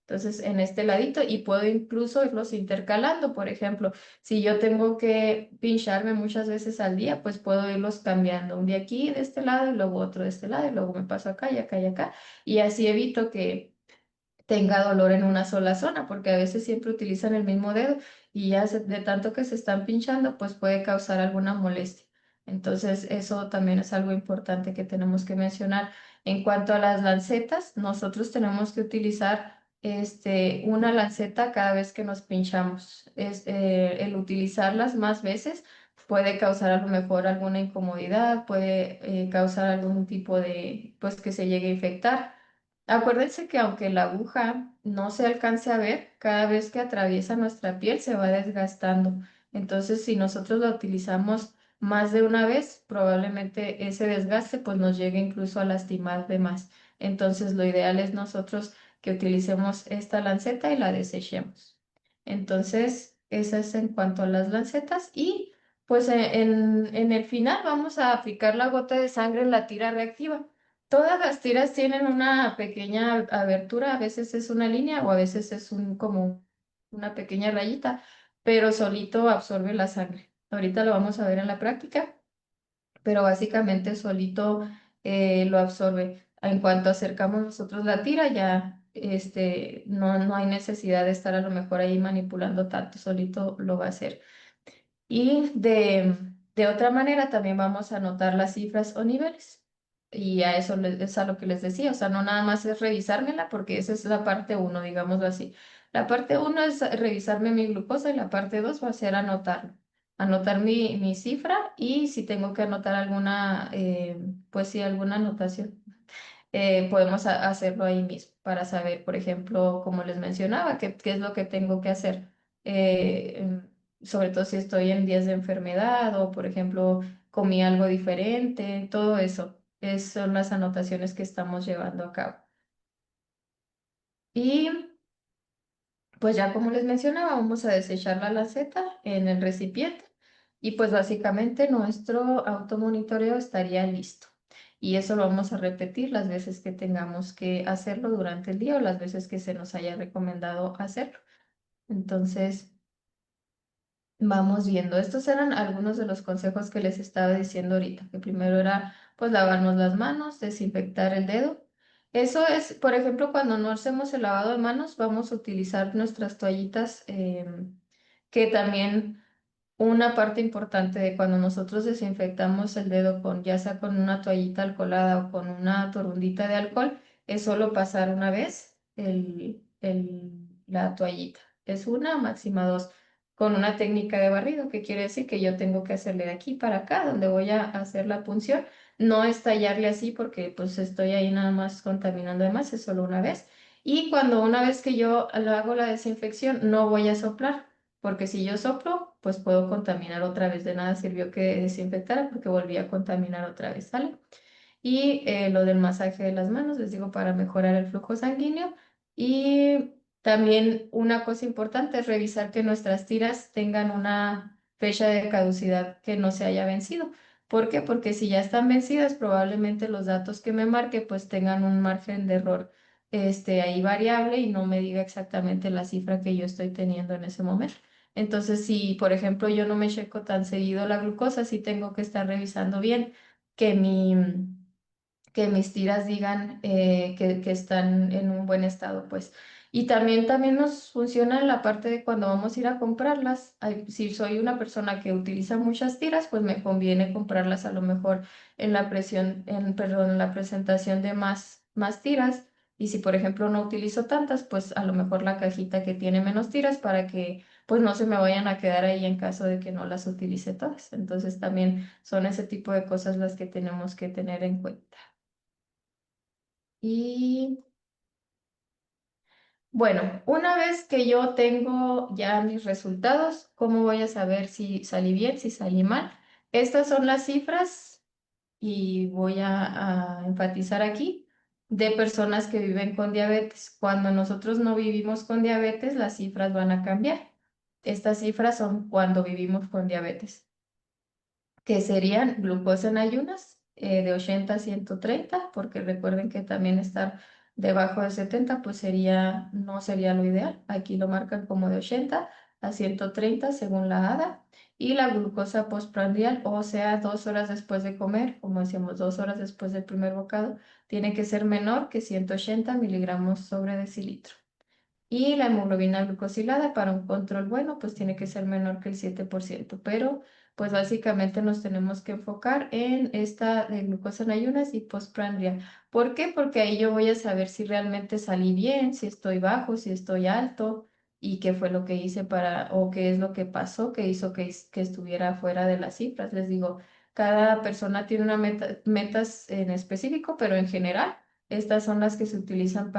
Entonces, en este ladito, y puedo incluso irlos intercalando. Por ejemplo, si yo tengo que pincharme muchas veces al día, pues puedo irlos cambiando. Un día aquí de este lado y luego otro de este lado y luego me paso acá y acá y acá. Y así evito que tenga dolor en una sola zona, porque a veces siempre utilizan el mismo dedo y ya de tanto que se están pinchando, pues puede causar alguna molestia. Entonces, eso también es algo importante que tenemos que mencionar. En cuanto a las lancetas, nosotros tenemos que utilizar una lanceta cada vez que nos pinchamos. El utilizarlas más veces puede causar a lo mejor alguna incomodidad, puede causar algún tipo de, pues que se llegue a infectar. Acuérdense que aunque la aguja no se alcance a ver, cada vez que atraviesa nuestra piel se va desgastando. Entonces, si nosotros la utilizamos más de una vez, probablemente ese desgaste pues nos llegue incluso a lastimar de más. Entonces, lo ideal es nosotros que utilicemos esta lanceta y la desechemos. Entonces, esa es en cuanto a las lancetas y pues en el final vamos a aplicar la gota de sangre en la tira reactiva. Todas las tiras tienen una pequeña abertura, a veces es una línea o a veces es como una pequeña rayita, pero solito absorbe la sangre. Ahorita lo vamos a ver en la práctica, pero básicamente solito lo absorbe. En cuanto acercamos nosotros la tira, ya no hay necesidad de estar a lo mejor ahí manipulando tanto, solito lo va a hacer. Y de otra manera también vamos a anotar las cifras o niveles. Y a eso es a lo que les decía, o sea, no nada más es revisármela porque esa es la parte uno, digámoslo así. La parte uno es revisarme mi glucosa y la parte dos va a ser anotarlo. Anotar mi cifra y si tengo que anotar alguna, pues sí, alguna anotación podemos hacerlo ahí mismo para saber, por ejemplo, como les mencionaba, qué es lo que tengo que hacer. Sobre todo si estoy en días de enfermedad o, por ejemplo, comí algo diferente, todo eso son las anotaciones que estamos llevando a cabo. Y pues ya como les mencionaba, vamos a desechar la laceta en el recipiente. Y pues básicamente nuestro automonitoreo estaría listo. Y eso lo vamos a repetir las veces que tengamos que hacerlo durante el día o las veces que se nos haya recomendado hacerlo. Entonces, vamos viendo. Estos eran algunos de los consejos que les estaba diciendo ahorita, que primero era pues lavarnos las manos, desinfectar el dedo. Eso es, por ejemplo, cuando no hacemos el lavado de manos, vamos a utilizar nuestras toallitas que también una parte importante de cuando nosotros desinfectamos el dedo con, ya sea con una toallita alcoholada o con una torundita de alcohol, es solo pasar una vez la toallita. Es una, máxima dos, con una técnica de barrido, que quiere decir que yo tengo que hacerle de aquí para acá, donde voy a hacer la punción. No estallarle así porque pues estoy ahí nada más contaminando de más, es solo una vez. Y cuando una vez que yo lo hago la desinfección, no voy a soplar porque si yo soplo, pues puedo contaminar otra vez. De nada sirvió que desinfectara porque volví a contaminar otra vez, ¿sale? Y lo del masaje de las manos, les digo, para mejorar el flujo sanguíneo. Y también una cosa importante es revisar que nuestras tiras tengan una fecha de caducidad que no se haya vencido. ¿Por qué? Porque si ya están vencidas, probablemente los datos que me marque pues tengan un margen de error ahí variable y no me diga exactamente la cifra que yo estoy teniendo en ese momento. Entonces, si por ejemplo yo no me checo tan seguido la glucosa, sí tengo que estar revisando bien que que mis tiras digan que están en un buen estado, pues. Y también nos funciona la parte de cuando vamos a ir a comprarlas. Si soy una persona que utiliza muchas tiras, pues me conviene comprarlas a lo mejor en la perdón, en la presentación de más tiras. Y si, por ejemplo, no utilizo tantas, pues a lo mejor la cajita que tiene menos tiras para que pues no se me vayan a quedar ahí en caso de que no las utilice todas. Entonces también son ese tipo de cosas las que tenemos que tener en cuenta. Y bueno, una vez que yo tengo ya mis resultados, ¿cómo voy a saber si salí bien, si salí mal? Estas son las cifras y voy a enfatizar aquí de personas que viven con diabetes. Cuando nosotros no vivimos con diabetes, las cifras van a cambiar. Estas cifras son cuando vivimos con diabetes, que serían glucosa en ayunas de 80 a 130, porque recuerden que también estar debajo de 70 pues no sería lo ideal. Aquí lo marcan como de 80 a 130 según la ADA. Y la glucosa postprandial, o sea, 2 horas después de comer, como decíamos, 2 horas después del primer bocado, tiene que ser menor que 180 miligramos sobre decilitro. Y la hemoglobina glucosilada para un control bueno, pues tiene que ser menor que el 7%, pero pues básicamente nos tenemos que enfocar en esta de glucosa en ayunas y postprandial. ¿Por qué? Porque ahí yo voy a saber si realmente salí bien, si estoy bajo, si estoy alto y qué fue lo que hice o qué es lo que pasó que hizo que estuviera fuera de las cifras. Les digo, cada persona tiene una metas en específico, pero en general estas son las que se utilizan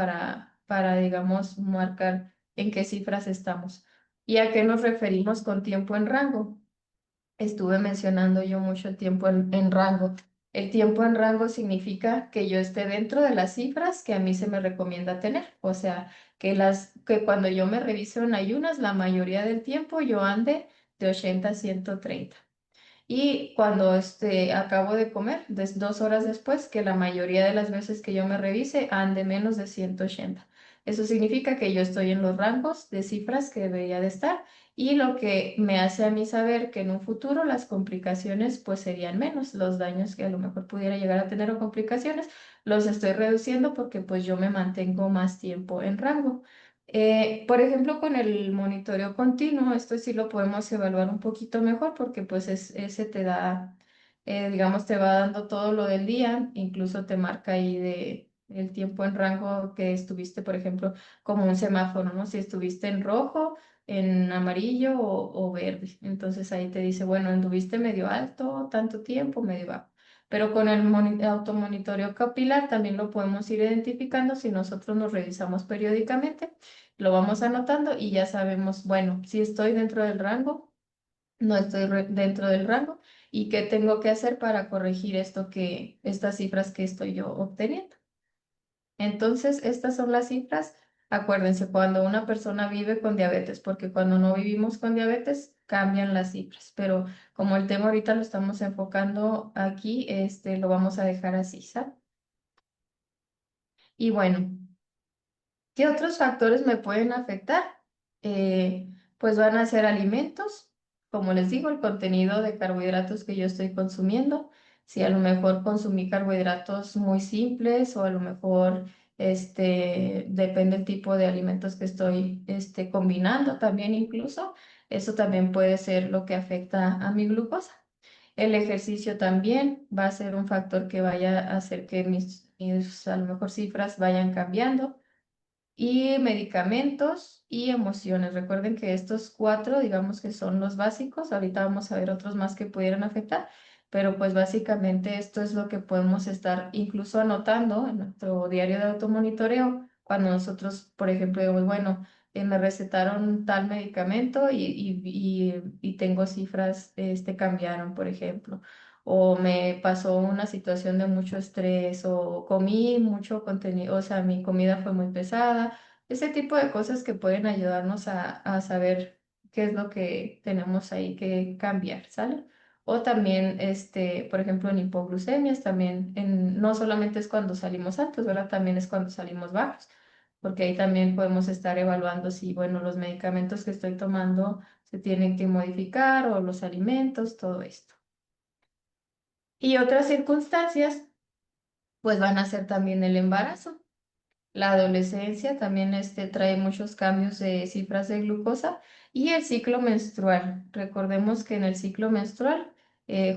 digamos, marcar en qué cifras estamos. ¿Y a qué nos referimos con tiempo en rango? Estuve mencionando yo mucho el tiempo en rango. El tiempo en rango significa que yo esté dentro de las cifras que a mí se me recomienda tener. O sea, que cuando yo me reviso en ayunas, la mayoría del tiempo yo ande de 80 a 130. Y cuando acabo de comer, 2 horas después, que la mayoría de las veces que yo me revise ande menos de 180. Eso significa que yo estoy en los rangos de cifras que debería de estar y lo que me hace a mí saber que en un futuro las complicaciones pues serían menos, los daños que a lo mejor pudiera llegar a tener o complicaciones, los estoy reduciendo porque pues yo me mantengo más tiempo en rango. Por ejemplo, con el monitoreo continuo, esto sí lo podemos evaluar un poquito mejor porque pues ese te da, digamos, te va dando todo lo del día, incluso te marca ahí de el tiempo en rango que estuviste, por ejemplo, como un semáforo, ¿no? Si estuviste en rojo, en amarillo o verde. Entonces ahí te dice, bueno, anduviste medio alto, tanto tiempo, medio bajo. Pero con el automonitoreo capilar también lo podemos ir identificando si nosotros nos revisamos periódicamente, lo vamos anotando y ya sabemos, bueno, si estoy dentro del rango, no estoy dentro del rango y qué tengo que hacer para corregir estas cifras que estoy yo obteniendo. Entonces, estas son las cifras Acuérdense, cuando una persona vive con diabetes, porque cuando no vivimos con diabetes cambian las cifras, pero como el tema ahorita lo estamos enfocando aquí, lo vamos a dejar así, ¿sabes? Y bueno. ¿Qué otros factores me pueden afectar? Pues van a ser alimentos, como les digo, el contenido de carbohidratos que yo estoy consumiendo. Si a lo mejor consumí carbohidratos muy simples o a lo mejor depende el tipo de alimentos que estoy combinando también incluso. Eso también puede ser lo que afecta a mi glucosa. El ejercicio también va a ser un factor que vaya a hacer que mis a lo mejor cifras vayan cambiando y medicamentos y emociones. Recuerden que estos cuatro, digamos que son los básicos. Ahorita vamos a ver otros más que pudieran afectar, pero pues básicamente esto es lo que podemos estar incluso anotando en nuestro diario de automonitoreo. Cuando nosotros, por ejemplo, digo, bueno, me recetaron tal medicamento y tengo cifras, cambiaron, por ejemplo. O me pasó una situación de mucho estrés, o comí mucho contenido, o sea, mi comida fue muy pesada, ese tipo de cosas que pueden ayudarnos a saber qué es lo que tenemos ahí que cambiar, ¿sale? O también, por ejemplo, en hipoglucemias, también no solamente es cuando salimos altos, ¿verdad? También es cuando salimos bajos, porque ahí también podemos estar evaluando si, bueno, los medicamentos que estoy tomando se tienen que modificar o los alimentos, todo esto. Y otras circunstancias, pues van a ser también el embarazo. La adolescencia también trae muchos cambios de cifras de glucosa y el ciclo menstrual. Recordemos que en el ciclo menstrual,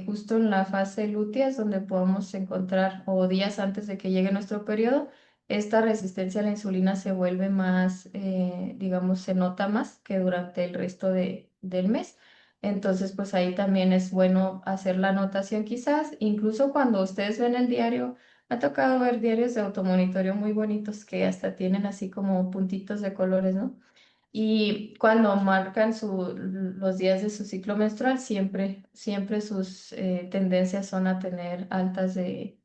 justo en la fase lútea es donde podemos encontrar, o días antes de que llegue nuestro periodo, esta resistencia a la insulina se vuelve más, digamos, se nota más que durante el resto del mes. Entonces, pues ahí también es bueno hacer la anotación quizás, incluso cuando ustedes ven el diario. Ha tocado ver diarios de automonitoreo muy bonitos que hasta tienen así como puntitos de colores, ¿no? Y cuando marcan los días de su ciclo menstrual, siempre sus tendencias son a tener altas de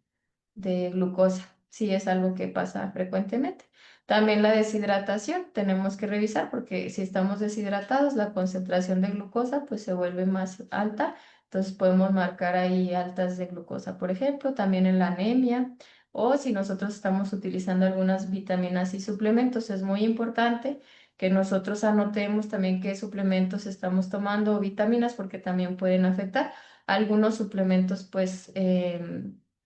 glucosa. Sí, es algo que pasa frecuentemente. También la deshidratación, tenemos que revisar porque si estamos deshidratados, la concentración de glucosa pues se vuelve más alta. Entonces podemos marcar ahí altas de glucosa, por ejemplo, también en la anemia o si nosotros estamos utilizando algunas vitaminas y suplementos, es muy importante que nosotros anotemos también qué suplementos estamos tomando o vitaminas porque también pueden afectar. Algunos suplementos pues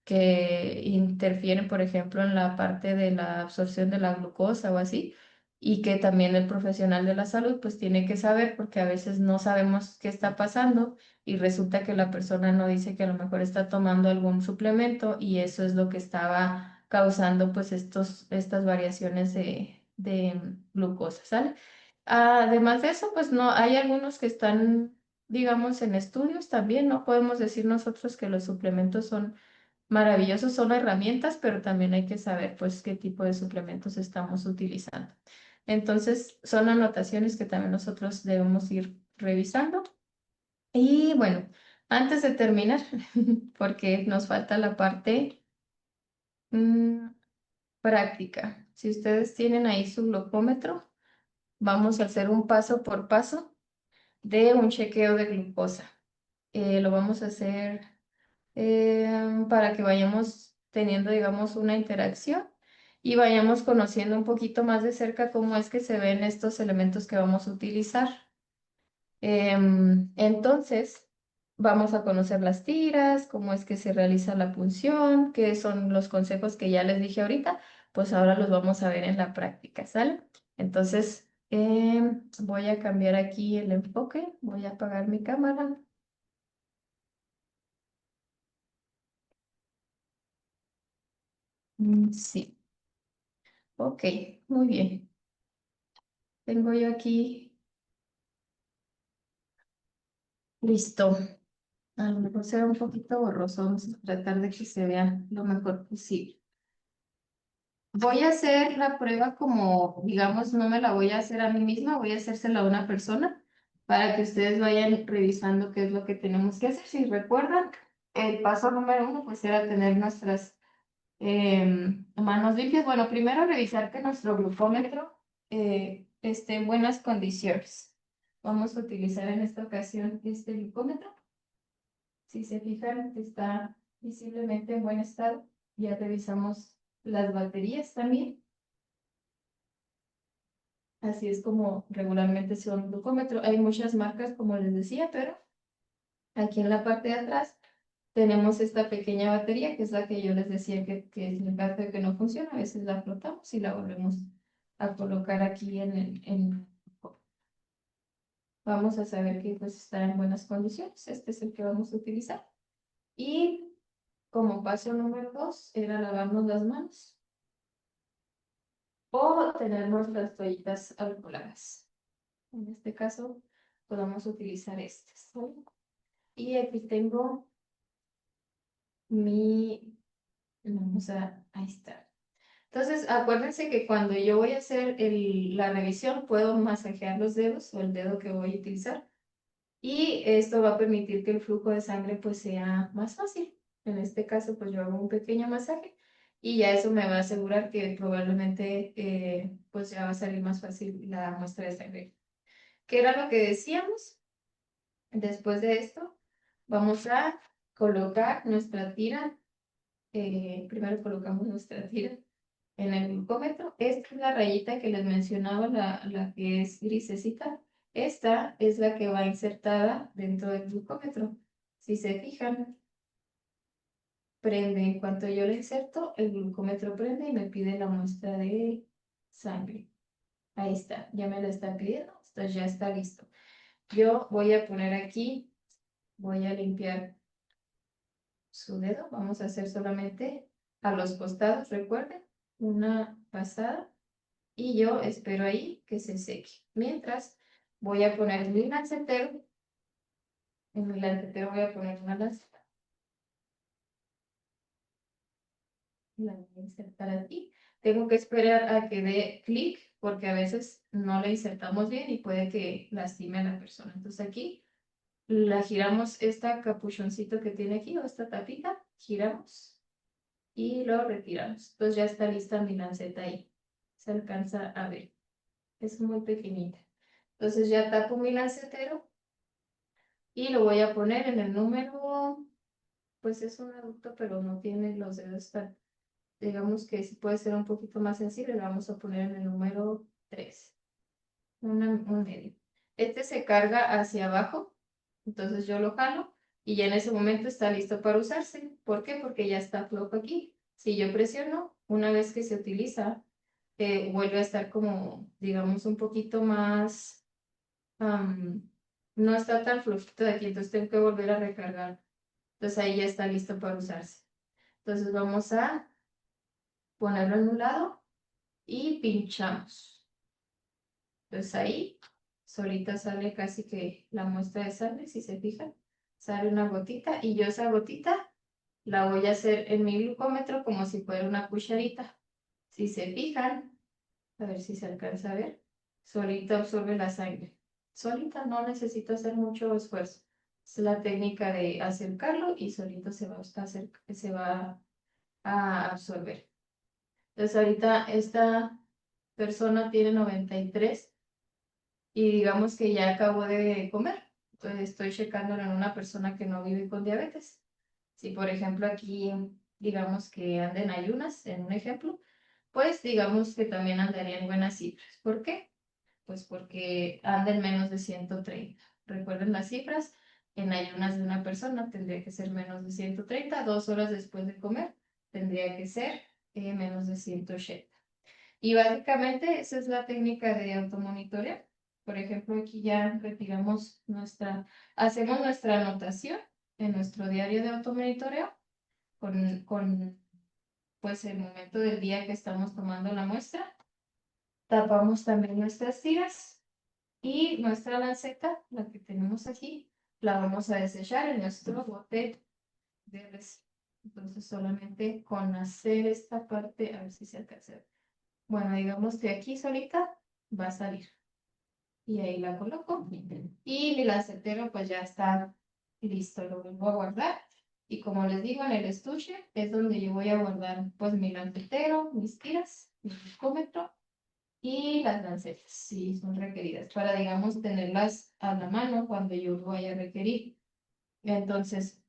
que interfieren, por ejemplo, en la parte de la absorción de la glucosa o así, y que también el profesional de la salud pues tiene que saber porque a veces no sabemos qué está pasando y resulta que la persona no dice que a lo mejor está tomando algún suplemento y eso es lo que estaba causando pues estas variaciones de glucosa, ¿sale? Además de eso, pues no, hay algunos que están, digamos, en estudios también, no podemos decir nosotros que los suplementos son maravillosos, son herramientas, pero también hay que saber pues qué tipo de suplementos estamos utilizando. Entonces, son anotaciones que también nosotros debemos ir revisando. Y bueno, antes de terminar, porque nos falta la parte mm, práctica. Si ustedes tienen ahí su glucómetro, vamos a hacer un paso por paso de un chequeo de glucosa. Lo vamos a hacer para que vayamos teniendo, digamos, una interacción y vayamos conociendo un poquito más de cerca cómo es que se ven estos elementos que vamos a utilizar. Entonces, vamos a conocer las tiras, cómo es que se realiza la punción, qué son los consejos que ya les dije ahorita, pues ahora los vamos a ver en la práctica, ¿sale? Entonces, voy a cambiar aquí el enfoque, voy a apagar mi cámara. Sí, ok, muy bien. Tengo yo aquí listo. A lo mejor se ve un poquito borroso. Vamos a tratar de que se vea lo mejor posible. Voy a hacer la prueba como, digamos, no me la voy a hacer a mí misma, voy a hacérsela a una persona para que ustedes vayan revisando qué es lo que tenemos que hacer. Si recuerdan, el paso número uno pues era tener nuestras manos limpias. Bueno, primero revisar que nuestro glucómetro esté en buenas condiciones. Vamos a utilizar en esta ocasión este glucómetro. Si se fijan, está visiblemente en buen estado. Ya revisamos las baterías también. Así es como regularmente se usa un glucómetro. Hay muchas marcas, como les decía, pero aquí en la parte de atrás tenemos esta pequeña batería, que es la que yo les decía que en el caso de que no funciona, a veces la flotamos y la volvemos a colocar aquí vamos a saber que pues está en buenas condiciones. Este es el que vamos a utilizar. Y como paso número 2 era lavarnos las manos o tener nuestras toallitas alcoholadas. En este caso podemos utilizar estas, ¿vale? Y aquí tengo ahí está. Entonces, acuérdense que cuando yo voy a hacer la revisión, puedo masajear los dedos o el dedo que voy a utilizar. Y esto va a permitir que el flujo de sangre pues sea más fácil. En este caso, pues yo hago un pequeño masaje y ya eso me va a asegurar que probablemente pues ya va a salir más fácil la muestra de sangre. ¿Qué era lo que decíamos? Después de esto, vamos a colocar nuestra tira. Primero colocamos nuestra tira en el glucómetro. Esta es la rayita que les mencionaba, la que es grisecita. Esta es la que va insertada dentro del glucómetro. Si se fijan, prende. En cuanto yo la inserto, el glucómetro prende y me pide la muestra de sangre. Ahí está, ya me la está pidiendo, entonces ya está listo. Yo voy a poner aquí, voy a limpiar su dedo. Vamos a hacer solamente a los costados, recuerden, una pasada. Y yo espero ahí que se seque. Mientras voy a poner mi lancetero. En mi lancetero voy a poner una lanceta. La voy a insertar aquí. Tengo que esperar a que dé clic porque a veces no la insertamos bien y puede que lastime a la persona. Entonces aquí la giramos esta capuchoncito que tiene aquí o esta tapita. Giramos y lo retiramos. Entonces ya está lista mi lanceta ahí. Se alcanza a ver. Es muy pequeñita. Entonces ya tapo mi lancetero y lo voy a poner en el número, pues es un adulto, pero no tiene los dedos tan, digamos que sí puede ser un poquito más sensible, lo vamos a poner en el número 3, un medio. Este se carga hacia abajo, entonces yo lo jalo y ya en ese momento está listo para usarse. ¿Por qué? Porque ya está flojo aquí. Si yo presiono, una vez que se utiliza, vuelve a estar como, digamos, un poquito más no está tan flojito de aquí, entonces tengo que volver a recargar. Entonces ahí ya está listo para usarse. Entonces vamos a ponerlo en un lado y pinchamos. Entonces ahí solita sale casi que la muestra de sangre, si se fijan, sale una gotita y yo esa gotita la voy a hacer en mi glucómetro como si fuera una cucharita. Si se fijan, a ver si se alcanza a ver, solita absorbe la sangre. Solita no necesito hacer mucho esfuerzo. Es la técnica de acercarlo y solito se va a absorber. Entonces ahorita esta persona tiene 93 y digamos que ya acabó de comer. Entonces estoy checándolo en una persona que no vive con diabetes. Si por ejemplo aquí digamos que anda en ayunas, en un ejemplo, pues digamos que también andaría en buenas cifras. ¿Por qué? Pues porque anda en menos de 130. Recuerden las cifras, en ayunas de una persona tendría que ser menos de 130, 2 horas después de comer tendría que ser menos de 180. Y básicamente esa es la técnica de automonitoreo. Por ejemplo, aquí ya retiramos hacemos nuestra anotación en nuestro diario de automonitoreo con pues el momento del día que estamos tomando la muestra. Tapamos también nuestras tiras y nuestra lanceta, la que tenemos aquí, la vamos a desechar en nuestro bote de residuos. Entonces solamente con hacer esta parte, a ver si se alcanza a ver. Bueno, digamos que aquí solita va a salir. Y ahí la coloco. Y mi lancetero pues ya está listo. Lo vuelvo a guardar. Y como les digo, en el estuche es donde yo voy a guardar pues mi lancetero, mis tiras, mi glucómetro Y las lancetas, sí, son requeridas para, digamos, tenerlas a la mano cuando yo lo vaya a requerir. Entonces,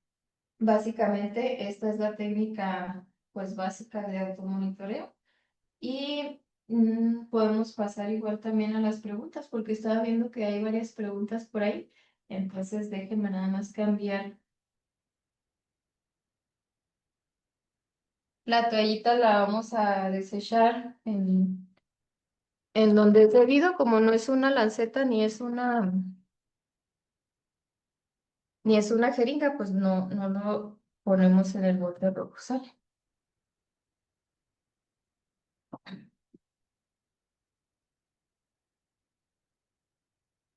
básicamente, esta es la técnica, pues, básica de automonitoreo. Y podemos pasar igual también a las preguntas, porque estaba viendo que hay varias preguntas por ahí. Entonces, déjenme nada más cambiar. La toallita la vamos a desechar en donde es debido, como no es una lanceta ni es una jeringa, pues no lo ponemos en el bote rojo, ¿sale?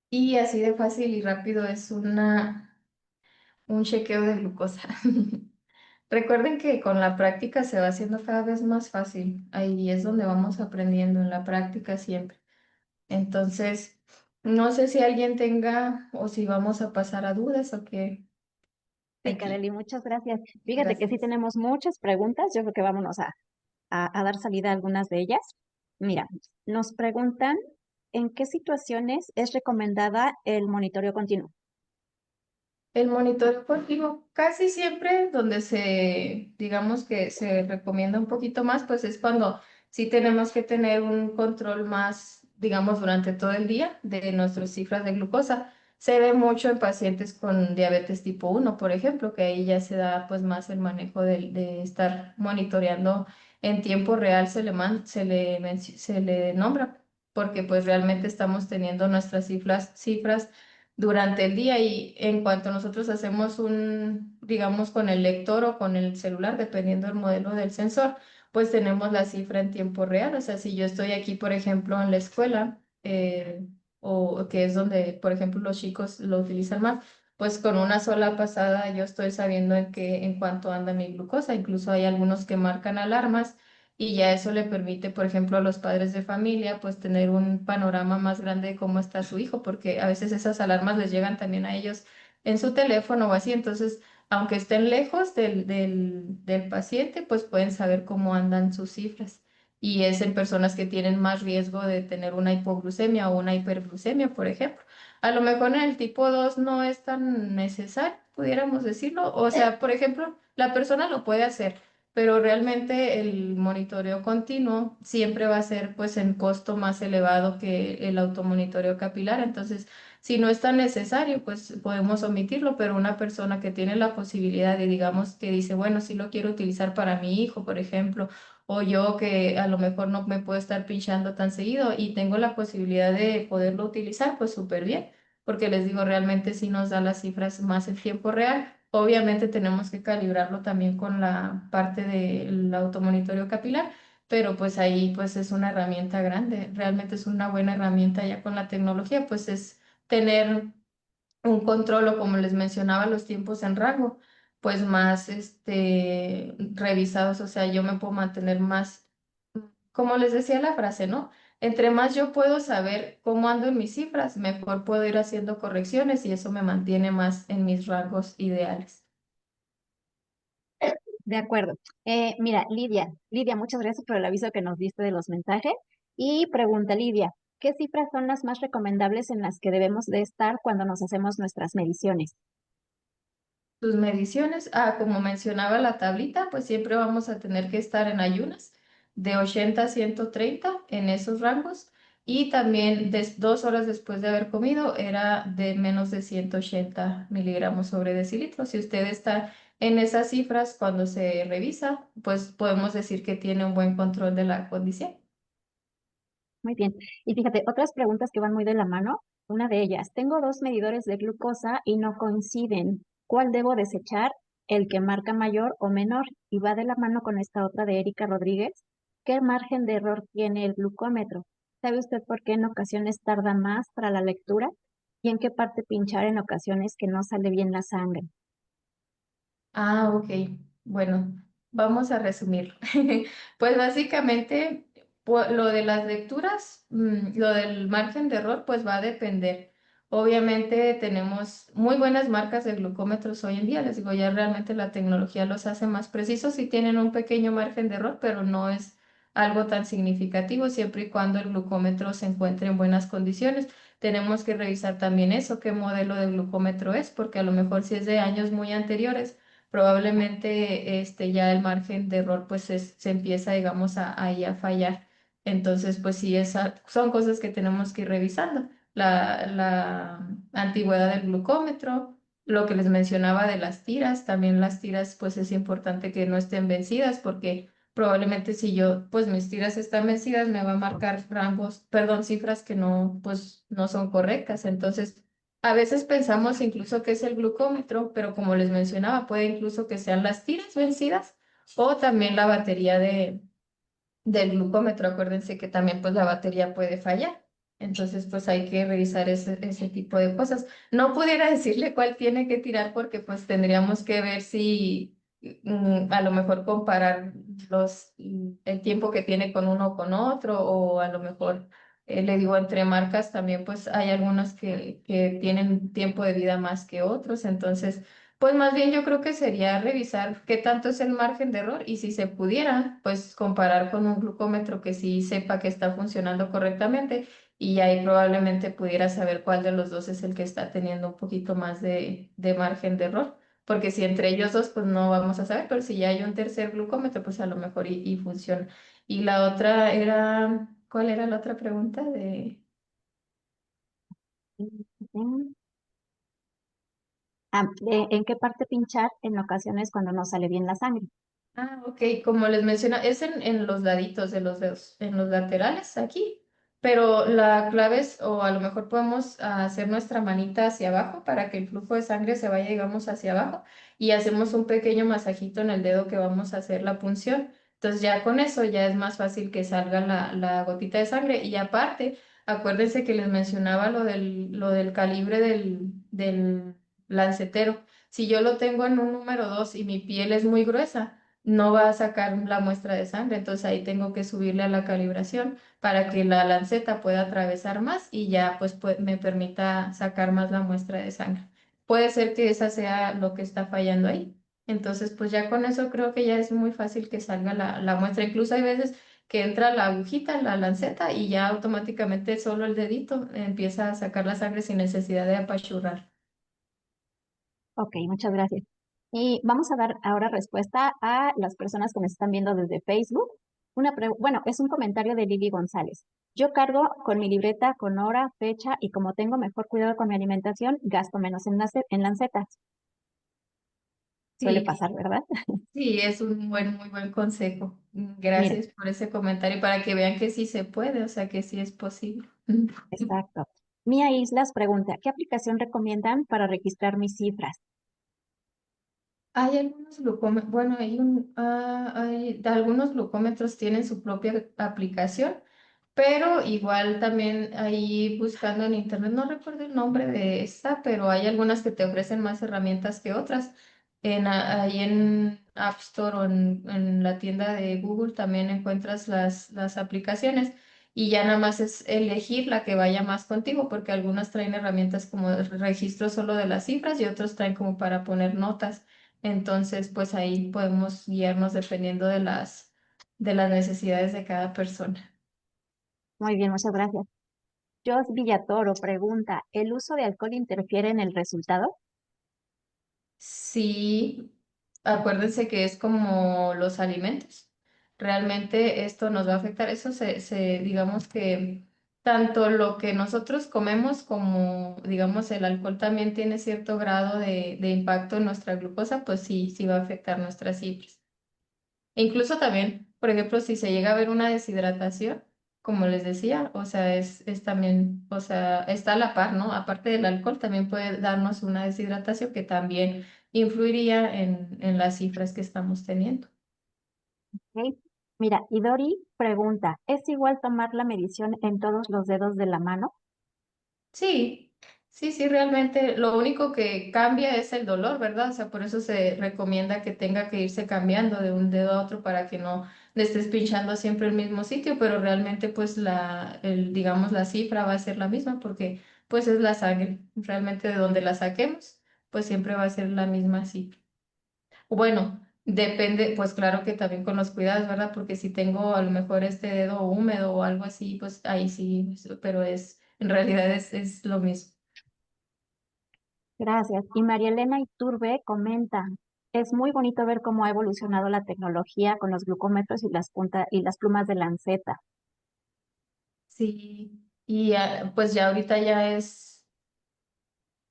Y así de fácil y rápido es un chequeo de glucosa. Recuerden que con la práctica se va haciendo cada vez más fácil. Ahí es donde vamos aprendiendo, en la práctica siempre. Entonces, no sé si alguien tenga o si vamos a pasar a dudas o qué Ay, aquí. Kareli, muchas gracias. Fíjate que sí Gracias. tenemos muchas preguntas. Yo creo que vámonos a dar salida a algunas de ellas. Mira, nos preguntan en qué situaciones es recomendada el monitoreo continuo. El monitoreo continuo, casi siempre donde digamos que se recomienda un poquito más, pues es cuando sí tenemos que tener un control más, digamos, durante todo el día de nuestras cifras de glucosa. Se ve mucho en pacientes con diabetes tipo 1, por ejemplo, que ahí ya se da pues más el manejo de estar monitoreando en tiempo real, se le nombra, porque pues realmente estamos teniendo nuestras cifras durante el día y en cuanto nosotros hacemos digamos, con el lector o con el celular, dependiendo del modelo del sensor, pues tenemos la cifra en tiempo real. O sea, si yo estoy aquí, por ejemplo, en la escuela, o que es donde, por ejemplo, los chicos lo utilizan más, pues con una sola pasada yo estoy sabiendo en cuánto anda mi glucosa. Incluso hay algunos que marcan alarmas y ya eso le permite, por ejemplo, a los padres de familia, pues tener un panorama más grande de cómo está su hijo, porque a veces esas alarmas les llegan también a ellos en su teléfono o así. Entonces, aunque estén lejos del paciente, pues pueden saber cómo andan sus cifras. Y es en personas que tienen más riesgo de tener una hipoglucemia o una hiperglucemia, por ejemplo. A lo mejor en el tipo 2 no es tan necesario, pudiéramos decirlo. O sea, por ejemplo, la persona lo puede hacer, pero realmente el monitoreo continuo siempre va a ser pues en costo más elevado que el automonitoreo capilar. Entonces, si no es tan necesario, pues podemos omitirlo, pero una persona que tiene la posibilidad de, digamos, que dice, bueno, sí lo quiero utilizar para mi hijo, por ejemplo, o yo que a lo mejor no me puedo estar pinchando tan seguido y tengo la posibilidad de poderlo utilizar, pues súper bien, porque les digo, realmente sí nos da las cifras más en tiempo real. Obviamente tenemos que calibrarlo también con la parte del automonitoreo capilar, pero pues ahí pues es una herramienta grande, realmente es una buena herramienta ya con la tecnología, pues es tener un control o como les mencionaba los tiempos en rango, pues más revisados, o sea, yo me puedo mantener más, como les decía la frase, ¿no? Entre más yo puedo saber cómo ando en mis cifras, mejor puedo ir haciendo correcciones y eso me mantiene más en mis rangos ideales. De acuerdo. Mira, Lidia, muchas gracias por el aviso que nos diste de los mensajes. Y pregunta Lidia, ¿qué cifras son las más recomendables en las que debemos de estar cuando nos hacemos nuestras mediciones? Tus mediciones, como mencionaba la tablita, pues siempre vamos a tener que estar en ayunas de 80 a 130 en esos rangos y también 2 horas después de haber comido era de menos de 180 miligramos sobre decilitro. Si usted está en esas cifras cuando se revisa, pues podemos decir que tiene un buen control de la condición. Muy bien. Y fíjate, otras preguntas que van muy de la mano. Una de ellas, tengo dos medidores de glucosa y no coinciden. ¿Cuál debo desechar? ¿El que marca mayor o menor? Y va de la mano con esta otra de Erika Rodríguez. ¿Qué margen de error tiene el glucómetro? ¿Sabe usted por qué en ocasiones tarda más para la lectura? ¿Y en qué parte pinchar en ocasiones que no sale bien la sangre? Ok. Bueno, vamos a resumir. Pues básicamente, lo de las lecturas, lo del margen de error, pues va a depender. Obviamente tenemos muy buenas marcas de glucómetros hoy en día. Les digo, ya realmente la tecnología los hace más precisos y tienen un pequeño margen de error, pero no es algo tan significativo siempre y cuando el glucómetro se encuentre en buenas condiciones. Tenemos que revisar también eso, qué modelo de glucómetro es, porque a lo mejor si es de años muy anteriores, probablemente ya el margen de error pues se empieza, digamos, ahí a fallar. Entonces, pues sí, son cosas que tenemos que ir revisando. La antigüedad del glucómetro, lo que les mencionaba de las tiras, también las tiras pues es importante que no estén vencidas porque probablemente si yo pues mis tiras están vencidas me va a marcar rangos, perdón, cifras que no pues no son correctas. Entonces, a veces pensamos incluso que es el glucómetro, pero como les mencionaba, puede incluso que sean las tiras vencidas o también la batería del glucómetro. Acuérdense que también pues la batería puede fallar. Entonces pues hay que revisar ese tipo de cosas. No pudiera decirle cuál tiene que tirar porque pues tendríamos que ver si a lo mejor comparar el tiempo que tiene con uno o con otro o a lo mejor le digo entre marcas también pues hay algunos que tienen tiempo de vida más que otros. Entonces pues más bien yo creo que sería revisar qué tanto es el margen de error y si se pudiera, pues comparar con un glucómetro que sí sepa que está funcionando correctamente y ahí probablemente pudiera saber cuál de los dos es el que está teniendo un poquito más de margen de error. Porque si entre ellos dos, pues no vamos a saber, pero si ya hay un tercer glucómetro, pues a lo mejor y funciona. Y la otra era, ¿cuál era la otra pregunta de... Mm, ¿En qué parte pinchar en ocasiones cuando no sale bien la sangre? Ah, ok, como les menciona, es en los laditos de los dedos, en los laterales aquí, pero la clave es, o a lo mejor podemos hacer nuestra manita hacia abajo para que el flujo de sangre se vaya, digamos, hacia abajo y hacemos un pequeño masajito en el dedo que vamos a hacer la punción. Entonces ya con eso ya es más fácil que salga la gotita de sangre y aparte, acuérdense que les mencionaba lo del calibre del lancetero. Si yo lo tengo en un número 2 y mi piel es muy gruesa, no va a sacar la muestra de sangre, entonces ahí tengo que subirle a la calibración para que la lanceta pueda atravesar más y ya pues, me permita sacar más la muestra de sangre. Puede ser que esa sea lo que está fallando ahí. Entonces, pues ya con eso creo que ya es muy fácil que salga la muestra. Incluso hay veces que entra la agujita, la lanceta y ya automáticamente solo el dedito empieza a sacar la sangre sin necesidad de apachurrar. Ok, muchas gracias. Y vamos a dar ahora respuesta a las personas que nos están viendo desde Facebook. Bueno, es un comentario de Lili González. Yo cargo con mi libreta con hora, fecha y como tengo mejor cuidado con mi alimentación, gasto menos en lancetas. Suele Sí, pasar, ¿verdad? sí, es un muy buen consejo. Mira, Gracias por ese comentario para que vean que sí se puede, o sea que sí es posible. exacto. Mía Islas pregunta, ¿qué aplicación recomiendan para registrar mis cifras? Hay algunos glucómetros, bueno, algunos glucómetros tienen su propia aplicación, pero igual también ahí buscando en internet, no recuerdo el nombre de esta, pero hay algunas que te ofrecen más herramientas que otras. Ahí en App Store o en la tienda de Google también encuentras las aplicaciones y ya nada más es elegir la que vaya más contigo, porque algunas traen herramientas como de registro solo de las cifras y otros traen como para poner notas. Entonces, pues ahí podemos guiarnos dependiendo de las necesidades de cada persona. Muy bien, muchas gracias. Jos Villatoro pregunta, ¿el uso de alcohol interfiere en el resultado? Sí, acuérdense que es como los alimentos. Realmente esto nos va a afectar. Eso digamos que tanto lo que nosotros comemos como, digamos, el alcohol también tiene cierto grado de impacto en nuestra glucosa, pues sí, sí va a afectar nuestras cifras. E incluso también, por ejemplo, si se llega a ver una deshidratación, como les decía, o sea, es también, o sea, está a la par, ¿no? Aparte del alcohol, también puede darnos una deshidratación que también influiría en las cifras que estamos teniendo. Ok. Mira, Idori pregunta, ¿es igual tomar la medición en todos los dedos de la mano? Sí, sí, realmente lo único que cambia es el dolor, ¿verdad? O sea, por eso se recomienda que tenga que irse cambiando de un dedo a otro para que no le estés pinchando siempre el mismo sitio, pero realmente pues digamos, la cifra va a ser la misma porque pues es la sangre. Realmente de donde la saquemos, pues siempre va a ser la misma cifra. Bueno, Depende, pues claro que también con los cuidados, ¿verdad? Porque si tengo a lo mejor este dedo húmedo o algo así, pues ahí sí, pero en realidad es lo mismo. Gracias. Y María Elena Iturbe comenta, es muy bonito ver cómo ha evolucionado la tecnología con los glucómetros y y las plumas de lanceta. Sí, y pues ya ahorita ya es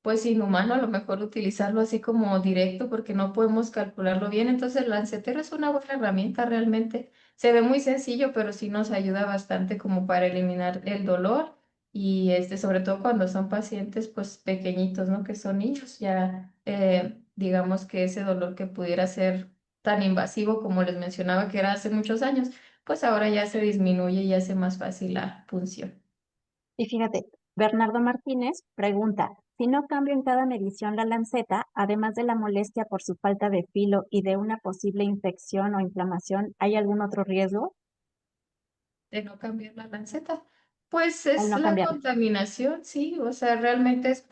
pues inhumano a lo mejor utilizarlo así como directo porque no podemos calcularlo bien. Entonces el lancetero es una buena herramienta realmente. Se ve muy sencillo, pero sí nos ayuda bastante como para eliminar el dolor y sobre todo cuando son pacientes pues pequeñitos, ¿no? Que son niños, ya digamos que ese dolor que pudiera ser tan invasivo como les mencionaba que era hace muchos años, pues ahora ya se disminuye y hace más fácil la punción. Y fíjate, Bernardo Martínez pregunta, si no cambio en cada medición la lanceta, además de la molestia por su falta de filo y de una posible infección o inflamación, ¿hay algún otro riesgo De no cambiar la lanceta. Pues al es no la cambiarla? contaminación, sí, o sea, realmente es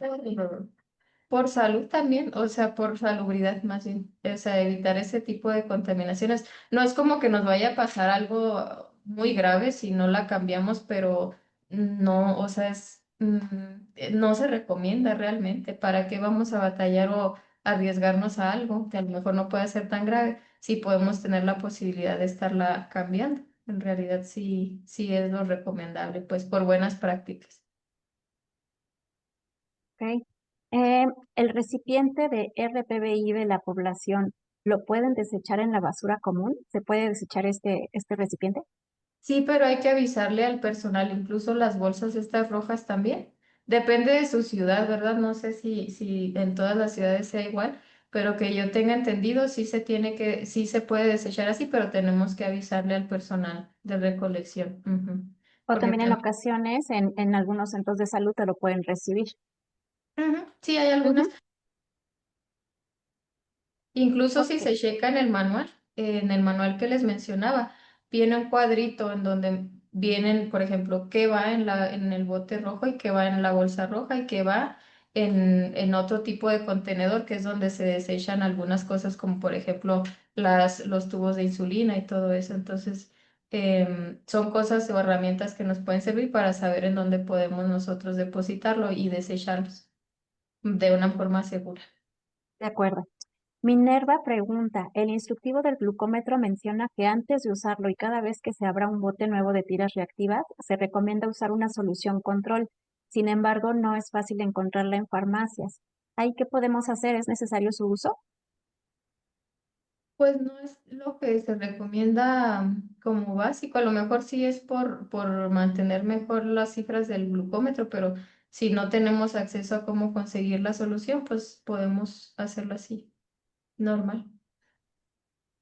por salud también, o sea, por salubridad más bien, o sea, evitar ese tipo de contaminaciones. No es como que nos vaya a pasar algo muy grave si no la cambiamos, pero no, o sea, no se recomienda realmente. ¿Para qué vamos a batallar o arriesgarnos a algo que a lo mejor no puede ser tan grave si podemos tener la posibilidad de estarla cambiando? En realidad sí, sí es lo recomendable, pues por buenas prácticas. ¿Ok? El recipiente de RPBI de la población, ¿lo pueden desechar en la basura común? ¿Se puede desechar este recipiente? Sí, pero hay que avisarle al personal, incluso las bolsas estas rojas también. Depende de su ciudad, ¿verdad? No sé si en todas las ciudades sea igual, pero que yo tenga entendido, sí se puede desechar así, pero tenemos que avisarle al personal de recolección. Ujú. O Porque también en también, ocasiones en algunos centros de salud te lo pueden recibir. ujú, sí hay algunas. Ujú. Incluso si Ok, se checa en el manual que les mencionaba, viene un cuadrito en donde vienen, por ejemplo, qué va en el bote rojo y qué va en la bolsa roja y qué va en otro tipo de contenedor, que es donde se desechan algunas cosas, como por ejemplo los tubos de insulina y todo eso. Entonces, son cosas o herramientas que nos pueden servir para saber en dónde podemos nosotros depositarlo y desecharlos de una forma segura. de acuerdo. Minerva pregunta, el instructivo del glucómetro menciona que antes de usarlo y cada vez que se abra un bote nuevo de tiras reactivas, se recomienda usar una solución control. Sin embargo, no es fácil encontrarla en farmacias. ¿Ahí qué podemos hacer? ¿Es necesario su uso? Pues no es lo que se recomienda como básico, a lo mejor sí es por mantener mejor las cifras del glucómetro, pero si no tenemos acceso a cómo conseguir la solución, pues podemos hacerlo así, normal.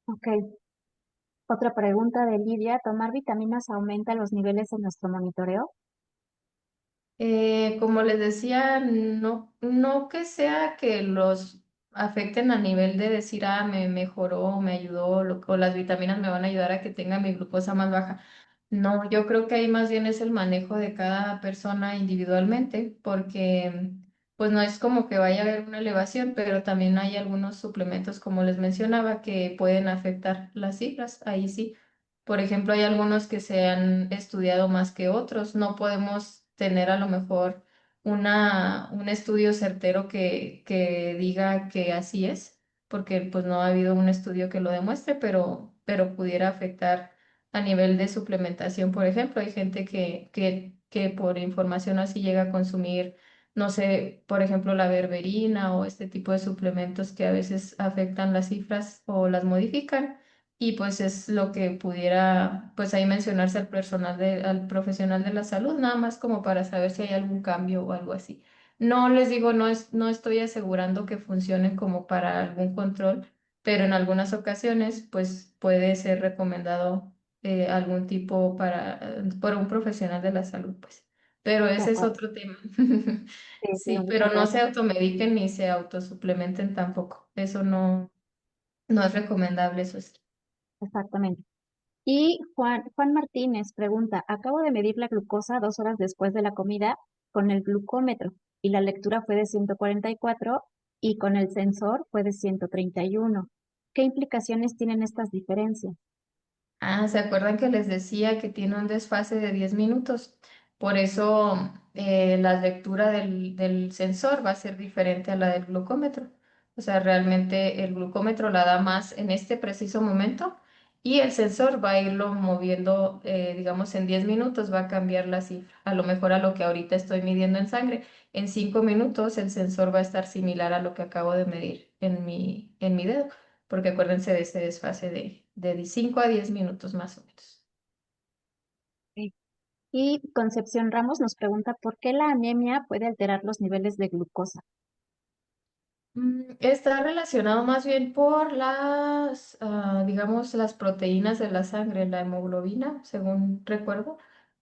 Ok. Otra pregunta de Lidia, ¿tomar vitaminas aumenta los niveles en nuestro monitoreo? Como les decía, no que sea que los afecten a nivel de decir, me mejoró, me ayudó, o las vitaminas me van a ayudar a que tenga mi glucosa más baja. No, yo creo que ahí más bien es el manejo de cada persona individualmente, porque pues no es como que vaya a haber una elevación, pero también hay algunos suplementos, como les mencionaba, que pueden afectar las cifras. Ahí sí. Por ejemplo, hay algunos que se han estudiado más que otros. No podemos tener a lo mejor un estudio certero que diga que así es, porque pues no ha habido un estudio que lo demuestre, pero pudiera afectar a nivel de suplementación. Por ejemplo, hay gente que por información así llega a consumir, no sé, por ejemplo, la berberina o este tipo de suplementos que a veces afectan las cifras o las modifican y pues es lo que pudiera, pues ahí mencionarse al profesional de la salud, nada más como para saber si hay algún cambio o algo así. No les digo, no estoy asegurando que funcione como para algún control, pero en algunas ocasiones, pues puede ser recomendado algún tipo por un profesional de la salud, pues. Pero De ese es acuerdo. otro tema. Sí, sí, Sí, pero muchas no se gracias. automediquen ni se autosuplementen tampoco. Eso no es recomendable, eso sí. Exactamente. Y Juan Martínez pregunta, acabo de medir la glucosa 2 horas después de la comida con el glucómetro y la lectura fue de 144 y con el sensor fue de 131. ¿Qué implicaciones tienen estas diferencias? Ah, ¿se acuerdan que les decía que tiene un desfase de 10 minutos? Por eso la lectura del sensor va a ser diferente a la del glucómetro. O sea, realmente el glucómetro la da más en este preciso momento y el sensor va a irlo moviendo, digamos, en 10 minutos va a cambiar la cifra. A lo mejor a lo que ahorita estoy midiendo en sangre. En 5 minutos el sensor va a estar similar a lo que acabo de medir en mi dedo, porque acuérdense de ese desfase de 5 a 10 minutos más o menos. Sí. Y Concepción Ramos nos pregunta por qué la anemia puede alterar los niveles de glucosa. Está relacionado más bien por digamos, las proteínas de la sangre, la hemoglobina, según recuerdo,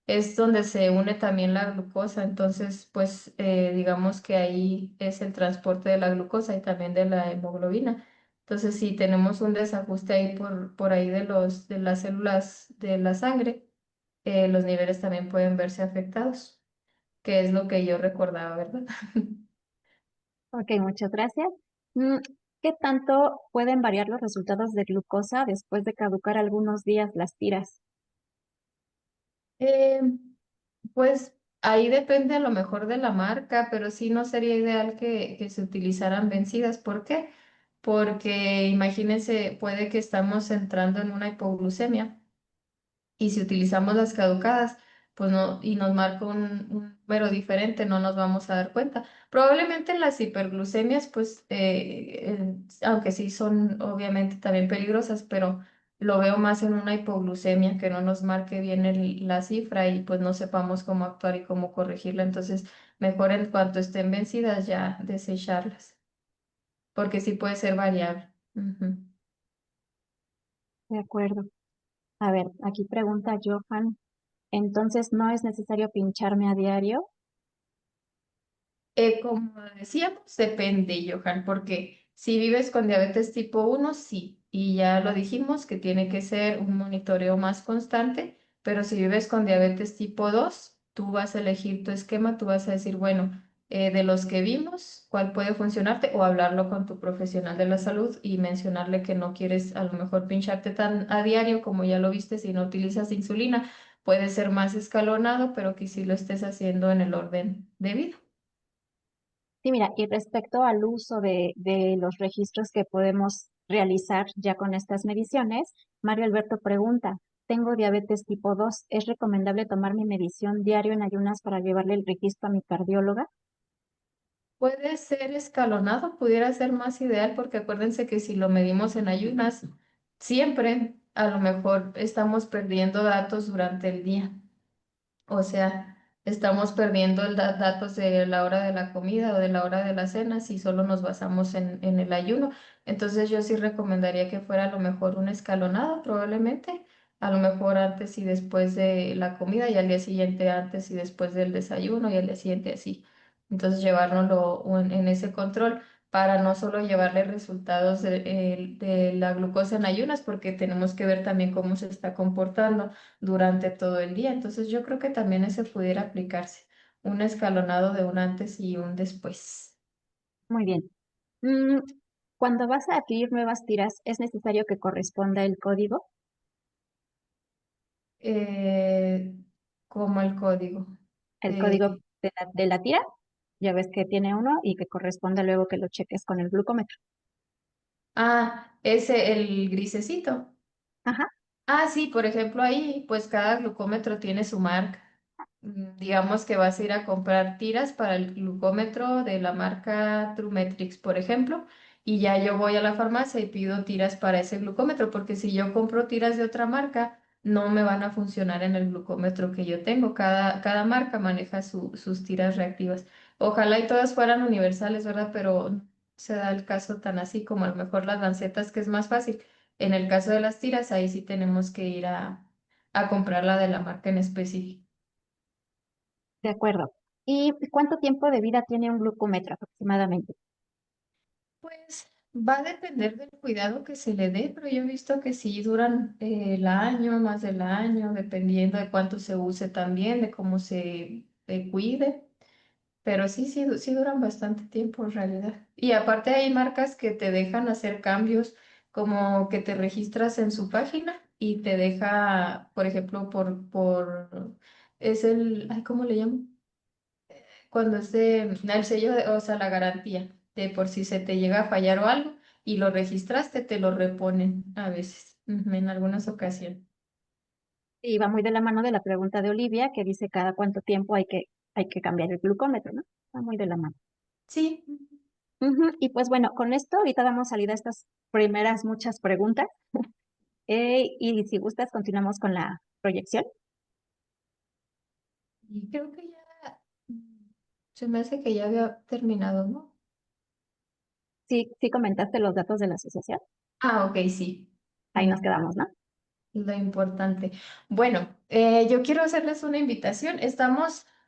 es donde se une también la glucosa. Entonces, pues, digamos que ahí es el transporte de la glucosa y también de la hemoglobina. Entonces, si tenemos un desajuste ahí por ahí de las células de la sangre, los niveles también pueden verse afectados, que es lo que yo recordaba, ¿verdad? Ok, muchas gracias. Mm, ¿Qué tanto pueden variar los resultados de glucosa después de caducar algunos días las tiras? Eh, pues ahí depende a lo mejor de la marca, pero sí no sería ideal que se utilizaran vencidas. ¿Por qué? Porque imagínense, puede que estamos entrando en una hipoglucemia. Y si utilizamos las caducadas, pues no, y nos marca un número diferente, no nos vamos a dar cuenta. Probablemente las hiperglucemias, pues, aunque sí son obviamente también peligrosas, pero lo veo más en una hipoglucemia, que no nos marque bien la cifra y pues no sepamos cómo actuar y cómo corregirla. Entonces, mejor en cuanto estén vencidas ya desecharlas, porque sí puede ser variable. Ujú. De acuerdo. A ver, aquí pregunta Johan. Entonces, ¿no es necesario pincharme a diario? Como decíamos, depende, Johan, porque si vives con diabetes tipo uno sí, y ya lo dijimos que tiene que ser un monitoreo más constante, pero si vives con diabetes tipo 2 tú vas a elegir tu esquema, tú vas a decir, bueno, de los que vimos, ¿cuál puede funcionarte? O hablarlo con tu profesional de la salud y mencionarle que no quieres a lo mejor pincharte tan a diario como ya lo viste si no utilizas insulina. Puede ser más escalonado, pero que sí lo estés haciendo en el orden debido. Sí, mira, y respecto al uso de los registros que podemos realizar ya con estas mediciones, Mario Alberto pregunta, tengo diabetes tipo 2, ¿es recomendable tomar mi medición diario en ayunas para llevarle el registro a mi cardióloga? Puede ser escalonado, pudiera ser más ideal porque acuérdense que si lo medimos en ayunas, siempre a lo mejor estamos perdiendo datos durante el día. O sea, estamos perdiendo datos de la hora de la comida o de la hora de la cena si solo nos basamos en el ayuno. Entonces yo sí recomendaría que fuera a lo mejor un escalonado, probablemente, a lo mejor antes y después de la comida y al día siguiente antes y después del desayuno y al día siguiente así. Entonces llevárnoslo en ese control para no solo llevarle resultados de la glucosa en ayunas, porque tenemos que ver también cómo se está comportando durante todo el día. Entonces yo creo que también ese pudiera aplicarse, un escalonado de un antes y un después. Muy bien. Mm, Cuando vas a adquirir nuevas tiras, ¿es necesario que corresponda el código? Eh, Como el código. El código de- de la tira, ya ves que tiene uno y que corresponde luego que lo cheques con el glucómetro. Ese, el grisecito. Ajá, Sí, por ejemplo, ahí pues cada glucómetro tiene su marca. Digamos que vas a ir a comprar tiras para el glucómetro de la marca Trumetrix, por ejemplo, y ya yo voy a la farmacia y pido tiras para ese glucómetro, porque si yo compro tiras de otra marca, no me van a funcionar en el glucómetro que yo tengo. Cada marca maneja sus tiras reactivas. Ojalá y todas fueran universales, ¿verdad? Pero no se da el caso tan así como a lo mejor las lancetas, que es más fácil. En el caso de las tiras, ahí sí tenemos que ir a comprar la de la marca en específico. de acuerdo. ¿Y cuánto tiempo de vida tiene un glucómetro aproximadamente? Pues va a depender del cuidado que se le dé, pero yo he visto que sí duran el año, más del año, dependiendo de cuánto se use también, de cómo se cuide. Pero sí duran bastante tiempo en realidad. Y aparte hay marcas que te dejan hacer cambios como que te registras en su página y te deja, por ejemplo, es ay, ¿cómo le llamo? Cuando es el sello, o sea, la garantía de por si se te llega a fallar o algo y lo registraste, te lo reponen a veces, en algunas ocasiones. Y va muy de la mano de la pregunta de Olivia, que dice cada cuánto tiempo hay que cambiar el glucómetro, ¿no? Va muy de la mano. Sí, Ujú. Y pues bueno, con esto ahorita damos salida a estas primeras muchas preguntas. Y si gustas, continuamos con la proyección. y creo que ya se me hace que ya había terminado, ¿no? Sí, sí comentaste los datos de la asociación. Ah, ok, sí. Ahí nos Eh, quedamos, ¿no? lo importante. Bueno, yo quiero hacerles una invitación.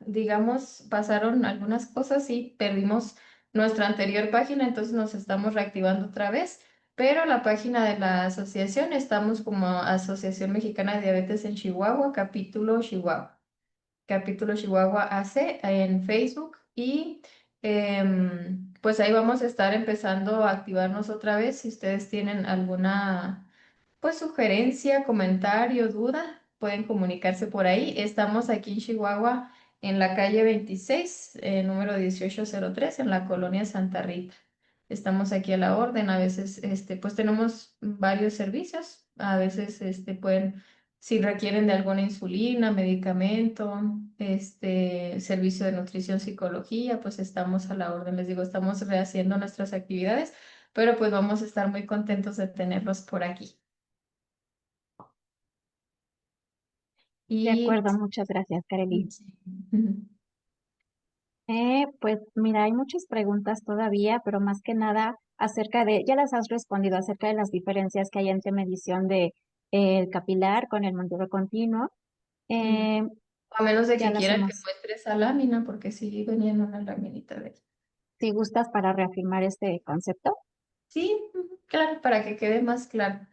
Digamos, pasaron algunas cosas y perdimos nuestra anterior página, entonces nos estamos reactivando otra vez, pero la página de la asociación estamos como Asociación Mexicana de Diabetes en Chihuahua, capítulo Chihuahua AC en Facebook y pues ahí vamos a estar empezando a activarnos otra vez. Si ustedes tienen alguna pues sugerencia, comentario, duda, pueden comunicarse por ahí. Estamos aquí en Chihuahua, en la calle 26, número 1803, en la colonia Santa Rita. Estamos aquí a la orden. A veces, pues tenemos varios servicios. A veces, si requieren de alguna insulina, medicamento, servicio de nutrición, psicología, pues estamos a la orden. Les digo, estamos rehaciendo nuestras actividades, pero pues vamos a estar muy contentos de tenerlos por aquí. De Y acuerdo, muchas gracias, Kareli. sí. Pues mira, hay muchas preguntas todavía, pero más que nada acerca de, ya las has respondido acerca de las diferencias que hay entre medición de el capilar con el monitoreo continuo. Mm. Eh, A menos de ya que las quieran que hemos, muestre esa lámina, porque sí venía en una laminita de... si gustas para reafirmar este concepto. Sí, claro, para que quede más claro.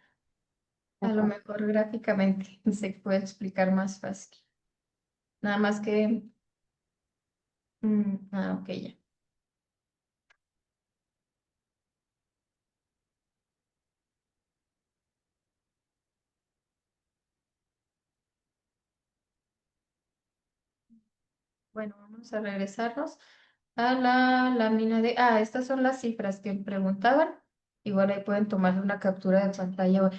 De A lo acuerdo. mejor gráficamente se puede explicar más fácil. Nada más que... ok, ya. Bueno, vamos a regresarnos a la lámina de... Ah, estas son las cifras que preguntaban. Igual ahí pueden tomar una captura de pantalla.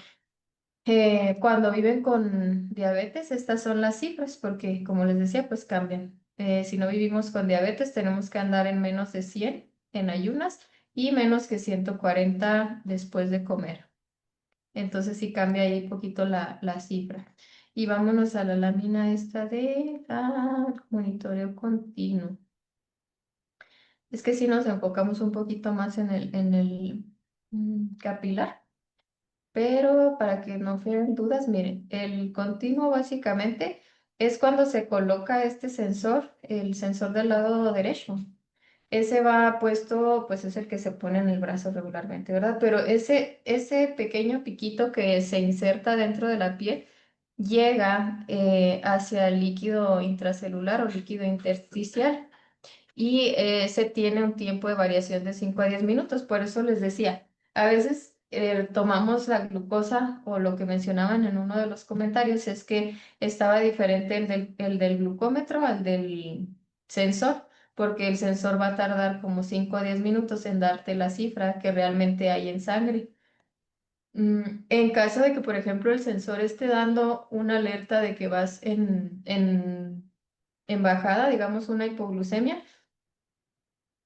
Cuando viven con diabetes, estas son las cifras, porque como les decía, pues cambian. Si no vivimos con diabetes, tenemos que andar en menos de 100 en ayunas y menos que 140 después de comer. Entonces sí cambia ahí un poquito la cifra. Y vámonos a la lámina esta de monitoreo continuo. Es que si nos enfocamos un poquito más en el capilar. Pero para que no queden dudas, miren, el continuo básicamente es cuando se coloca este sensor, el sensor del lado derecho. Ese va puesto, pues es el que se pone en el brazo regularmente, ¿verdad? Pero ese pequeño piquito que se inserta dentro de la piel llega hacia el líquido intracelular o líquido intersticial y se tiene un tiempo de variación de 5 a 10 minutos. Por eso les decía, a veces tomamos la glucosa o lo que mencionaban en uno de los comentarios es que estaba diferente el del glucómetro al del sensor, porque el sensor va a tardar como 5 a 10 minutos en darte la cifra que realmente hay en sangre. En caso de que, por ejemplo, el sensor esté dando una alerta de que vas en bajada, digamos una hipoglucemia,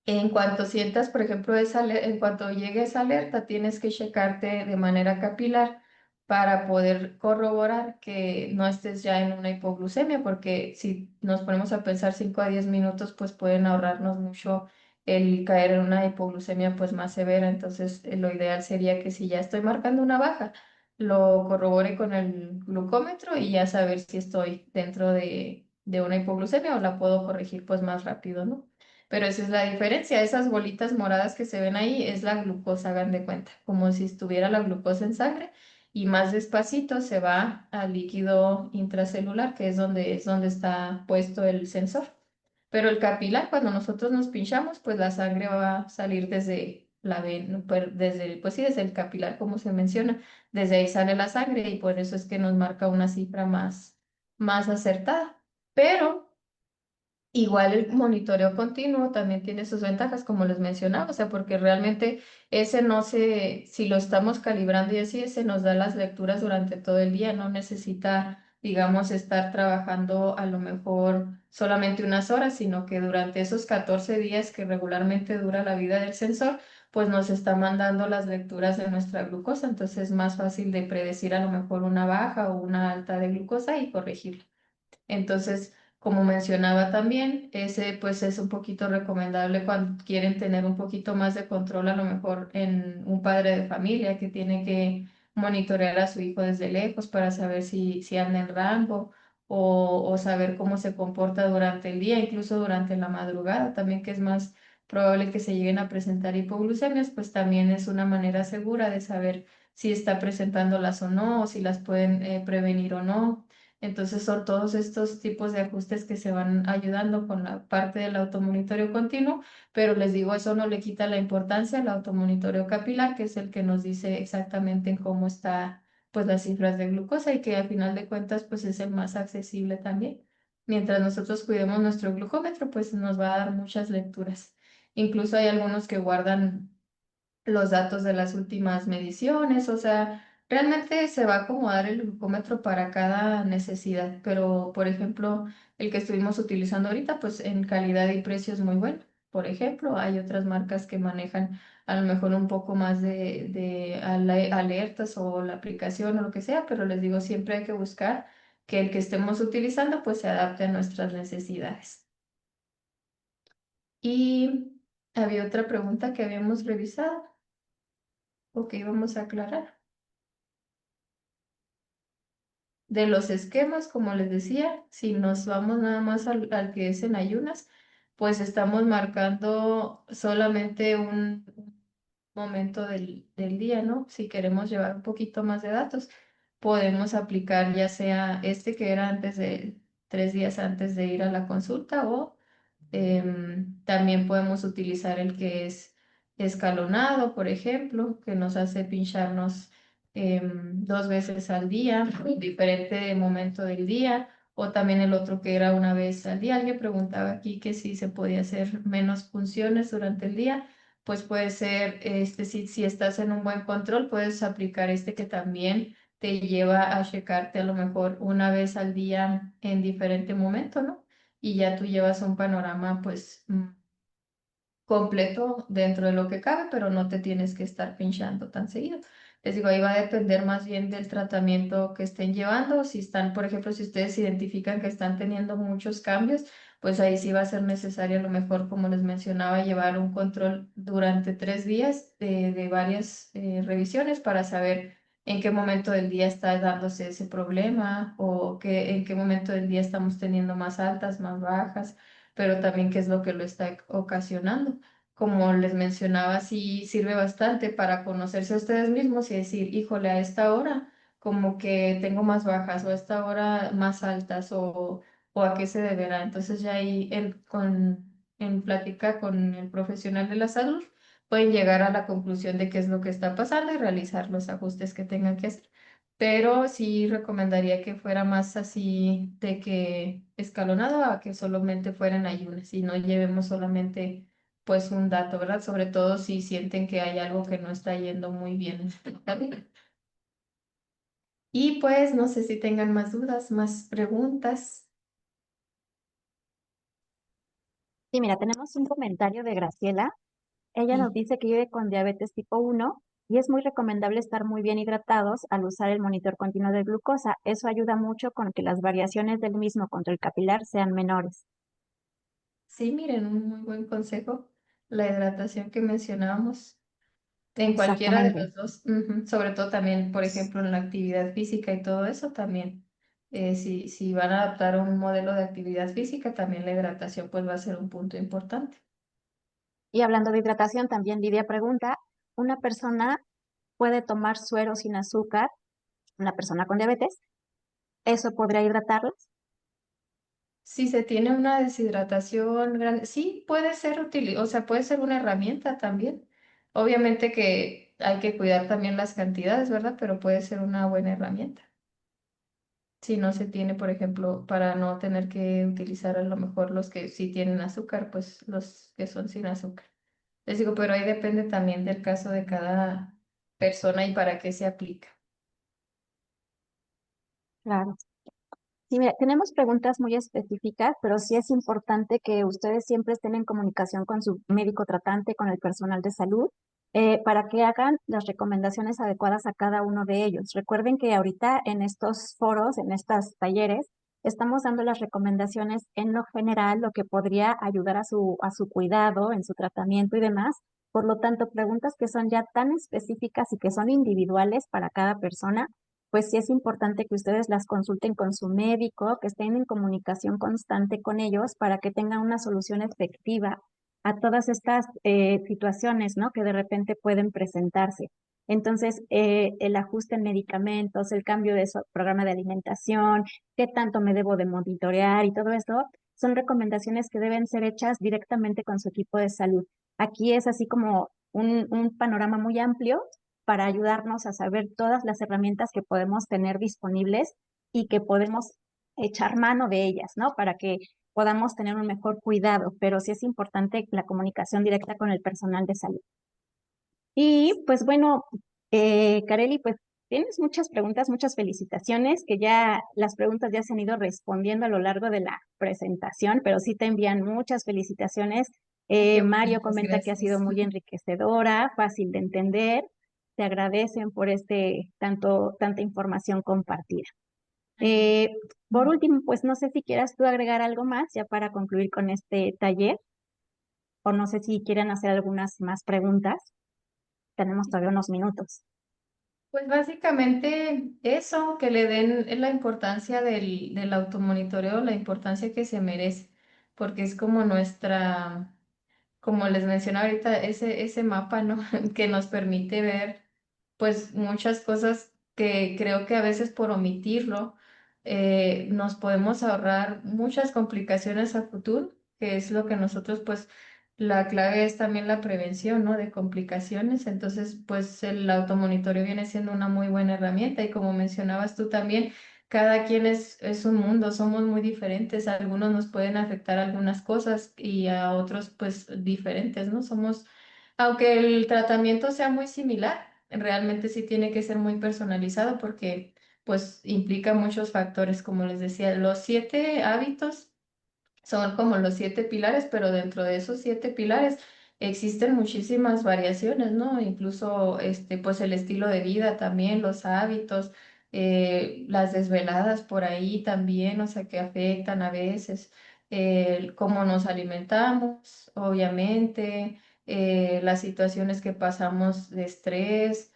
en cuanto sientas, por ejemplo, en cuanto llegue esa alerta, tienes que checarte de manera capilar para poder corroborar que no estés ya en una hipoglucemia, porque si nos ponemos a pensar 5 a 10 minutos, pues pueden ahorrarnos mucho el caer en una hipoglucemia pues más severa. Entonces, lo ideal sería que si ya estoy marcando una baja, lo corrobore con el glucómetro y ya saber si estoy dentro de una hipoglucemia o la puedo corregir pues más rápido, ¿no? Pero esa es la diferencia. Esas bolitas moradas que se ven ahí es la glucosa, hagan de cuenta, como si estuviera la glucosa en sangre y más despacito se va al líquido intracelular, que es donde está puesto el sensor. Pero el capilar, cuando nosotros nos pinchamos, pues la sangre va a salir desde la ven, pues, pues sí, desde el capilar, como se menciona, desde ahí sale la sangre y por eso es que nos marca una cifra más acertada. Pero igual el monitoreo continuo también tiene sus ventajas, como les mencionaba, o sea, porque realmente ese no se, si lo estamos calibrando y así, ese nos da las lecturas durante todo el día, no necesita, digamos, estar trabajando a lo mejor solamente unas horas, sino que durante esos 14 días que regularmente dura la vida del sensor, pues nos está mandando las lecturas de nuestra glucosa, entonces es más fácil de predecir a lo mejor una baja o una alta de glucosa y corregirla. Entonces, como mencionaba también, ese pues es un poquito recomendable cuando quieren tener un poquito más de control, a lo mejor en un padre de familia que tiene que monitorear a su hijo desde lejos para saber si anda en rango o saber cómo se comporta durante el día, incluso durante la madrugada, también que es más probable que se lleguen a presentar hipoglucemias, pues también es una manera segura de saber si está presentándolas o no, o si las pueden prevenir o no. Entonces son todos estos tipos de ajustes que se van ayudando con la parte del automonitoreo continuo, pero les digo, eso no le quita la importancia al automonitoreo capilar, que es el que nos dice exactamente en cómo está pues las cifras de glucosa y que al final de cuentas pues es el más accesible también. Mientras nosotros cuidemos nuestro glucómetro, pues nos va a dar muchas lecturas. Incluso hay algunos que guardan los datos de las últimas mediciones, o sea, realmente se va a acomodar el glucómetro para cada necesidad, pero por ejemplo, el que estuvimos utilizando ahorita, pues en calidad y precio es muy bueno. Por ejemplo, hay otras marcas que manejan a lo mejor un poco más de alertas o la aplicación o lo que sea, pero les digo, siempre hay que buscar que el que estemos utilizando pues se adapte a nuestras necesidades. Y había otra pregunta que habíamos revisado o que íbamos a aclarar. De los esquemas, como les decía, si nos vamos nada más al que es en ayunas, pues estamos marcando solamente un momento del día, ¿no? Si queremos llevar un poquito más de datos, podemos aplicar ya sea este que era antes de 3 días antes de ir a la consulta o también podemos utilizar el que es escalonado, por ejemplo, que nos hace pincharnos 2 veces al día, en diferente momento del día, o también el otro que era una vez al día. Alguien preguntaba aquí que si se podía hacer menos funciones durante el día. Pues puede ser, si estás en un buen control, puedes aplicar este que también te lleva a checarte a lo mejor una vez al día en diferente momento, ¿no? Y ya tú llevas un panorama pues completo dentro de lo que cabe, pero no te tienes que estar pinchando tan seguido. Les digo, ahí va a depender más bien del tratamiento que estén llevando. Si están, por ejemplo, si ustedes identifican que están teniendo muchos cambios, pues ahí sí va a ser necesario a lo mejor, como les mencionaba, llevar un control durante 3 días de varias revisiones para saber en qué momento del día está dándose ese problema o en qué momento del día estamos teniendo más altas, más bajas, pero también qué es lo que lo está ocasionando. Como les mencionaba, sí sirve bastante para conocerse a ustedes mismos y decir, híjole, a esta hora como que tengo más bajas o a esta hora más altas o a qué se deberá. Entonces ya ahí en plática con el profesional de la salud pueden llegar a la conclusión de qué es lo que está pasando y realizar los ajustes que tengan que hacer. Pero sí recomendaría que fuera más así de que escalonado a que solamente fueran ayunas y no llevemos solamente pues un dato, ¿verdad? Sobre todo si sienten que hay algo que no está yendo muy bien. ¿Vale? Y pues no sé si tengan más dudas, más preguntas. Sí, mira, tenemos un comentario de Graciela. Ella nos Sí. dice que vive con diabetes tipo 1 y es muy recomendable estar muy bien hidratados al usar el monitor continuo de glucosa. Eso ayuda mucho con que las variaciones del mismo contra el capilar sean menores. Sí, miren, un muy buen consejo. La hidratación que mencionábamos en cualquiera de Exactamente. los dos, ujú. Sobre todo también, por ejemplo, en la actividad física y todo eso también. Si van a adaptar un modelo de actividad física, también la hidratación pues va a ser un punto importante. Y hablando de hidratación, también Lidia pregunta, ¿una persona puede tomar suero sin azúcar, una persona con diabetes? ¿Eso podría hidratarlas? Si se tiene una deshidratación grande, sí, puede ser útil, o sea, puede ser una herramienta también. Obviamente que hay que cuidar también las cantidades, ¿verdad? Pero puede ser una buena herramienta. Si no se tiene, por ejemplo, para no tener que utilizar a lo mejor los que sí tienen azúcar, pues los que son sin azúcar. Les digo, pero ahí depende también del caso de cada persona y para qué se aplica. Claro. Sí, mira, tenemos preguntas muy específicas, pero sí es importante que ustedes siempre estén en comunicación con su médico tratante, con el personal de salud, para que hagan las recomendaciones adecuadas a cada uno de ellos. Recuerden que ahorita en estos foros, en estos talleres, estamos dando las recomendaciones en lo general, lo que podría ayudar a su cuidado, en su tratamiento y demás. Por lo tanto, preguntas que son ya tan específicas y que son individuales para cada persona pues sí es importante que ustedes las consulten con su médico, que estén en comunicación constante con ellos para que tengan una solución efectiva a todas estas situaciones, ¿no? Que de repente pueden presentarse. Entonces, el ajuste en medicamentos, el cambio de su programa de alimentación, qué tanto me debo de monitorear y todo esto, son recomendaciones que deben ser hechas directamente con su equipo de salud. Aquí es así como un panorama muy amplio para ayudarnos a saber todas las herramientas que podemos tener disponibles y que podemos echar mano de ellas, ¿no? Para que podamos tener un mejor cuidado, pero sí es importante la comunicación directa con el personal de salud. Y pues bueno, Kareli, pues tienes muchas preguntas, muchas felicitaciones, que ya las preguntas ya se han ido respondiendo a lo largo de la presentación, pero sí te envían muchas felicitaciones. Qué Mario bonitas, comenta que ha sido gracias. muy enriquecedora, fácil de entender. Te agradecen por tanta información compartida. Ay, Eh, por último, pues no sé si quieras tú agregar algo más ya para concluir con este taller, o no sé si quieren hacer algunas más preguntas. Tenemos todavía unos minutos. pues básicamente eso, que le den la importancia del automonitoreo, la importancia que se merece, porque es como nuestra, como les mencionaba ahorita, ese mapa, ¿no? Que nos permite ver, pues, muchas cosas que creo que a veces por omitirlo, nos podemos ahorrar muchas complicaciones a futuro, que es lo que nosotros, pues, la clave es también la prevención, ¿no? De complicaciones. Entonces, pues, el automonitoreo viene siendo una muy buena herramienta y como mencionabas tú también, cada quien es un mundo, somos muy diferentes, a algunos nos pueden afectar algunas cosas y a otros pues diferentes, ¿no? Somos, aunque el tratamiento sea muy similar, realmente sí tiene que ser muy personalizado porque pues implica muchos factores, como les decía, los 7 hábitos son como los 7 pilares, pero dentro de esos 7 pilares existen muchísimas variaciones, ¿no? Incluso pues el estilo de vida también, los hábitos, las desveladas por ahí también, o sea, que afectan a veces, cómo nos alimentamos, obviamente, las situaciones que pasamos de estrés.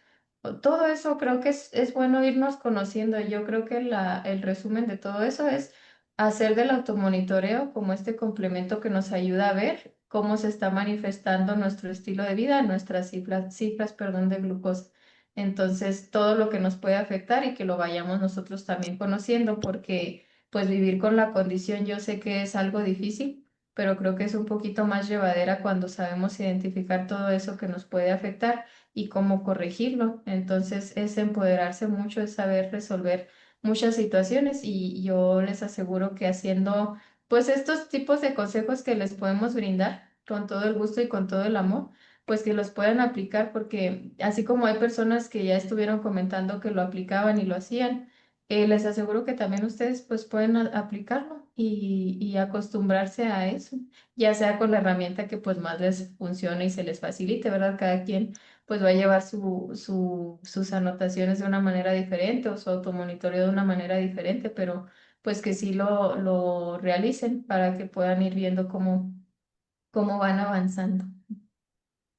Todo eso creo que es bueno irnos conociendo. Yo creo que el resumen de todo eso es hacer del automonitoreo como este complemento que nos ayuda a ver cómo se está manifestando nuestro estilo de vida, nuestras cifras, perdón, de glucosa. Entonces, todo lo que nos puede afectar y que lo vayamos nosotros también conociendo, porque pues vivir con la condición yo sé que es algo difícil, pero creo que es un poquito más llevadera cuando sabemos identificar todo eso que nos puede afectar y cómo corregirlo. Entonces, es empoderarse mucho, es saber resolver muchas situaciones y yo les aseguro que haciendo pues estos tipos de consejos que les podemos brindar con todo el gusto y con todo el amor, pues que los puedan aplicar porque así como hay personas que ya estuvieron comentando que lo aplicaban y lo hacían, les aseguro que también ustedes pues pueden aplicarlo y acostumbrarse a eso, ya sea con la herramienta que pues más les funcione y se les facilite, ¿verdad? Cada quien pues va a llevar sus anotaciones de una manera diferente o su automonitoreo de una manera diferente, pero pues que sí lo realicen para que puedan ir viendo cómo van avanzando.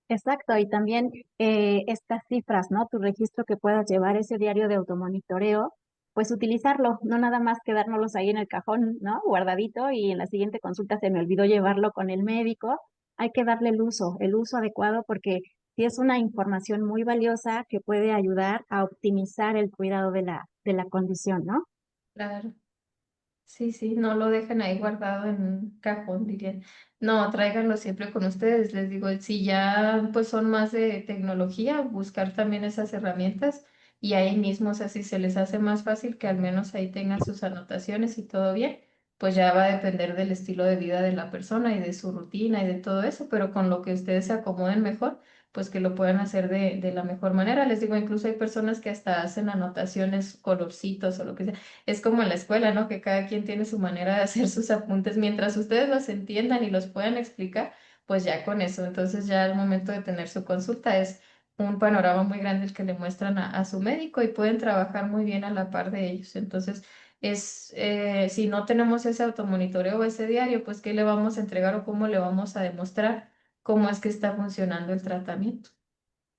Exacto, y también estas cifras, ¿no? Tu registro que puedas llevar ese diario de automonitoreo, pues utilizarlo, no nada más quedárnoslos ahí en el cajón, ¿no? Guardadito y en la siguiente consulta se me olvidó llevarlo con el médico. Hay que darle el uso adecuado porque sí es una información muy valiosa que puede ayudar a optimizar el cuidado de la condición, ¿no? Claro. Sí, sí, no lo dejen ahí guardado en un cajón, dirían. No, tráiganlo siempre con ustedes. Les digo, si ya pues son más de tecnología, buscar también esas herramientas y ahí mismo, o sea, si se les hace más fácil que al menos ahí tengan sus anotaciones y todo bien, pues ya va a depender del estilo de vida de la persona y de su rutina y de todo eso, pero con lo que ustedes se acomoden mejor, pues que lo puedan hacer de la mejor manera. Les digo, incluso hay personas que hasta hacen anotaciones, colorcitos o lo que sea. Es como en la escuela, ¿no? Que cada quien tiene su manera de hacer sus apuntes. Mientras ustedes los entiendan y los puedan explicar, pues ya con eso. Entonces ya al momento de tener su consulta es un panorama muy grande el que le muestran a su médico y pueden trabajar muy bien a la par de ellos. Entonces si no tenemos ese automonitoreo o ese diario, pues ¿qué le vamos a entregar o cómo le vamos a demostrar cómo es que está funcionando el tratamiento?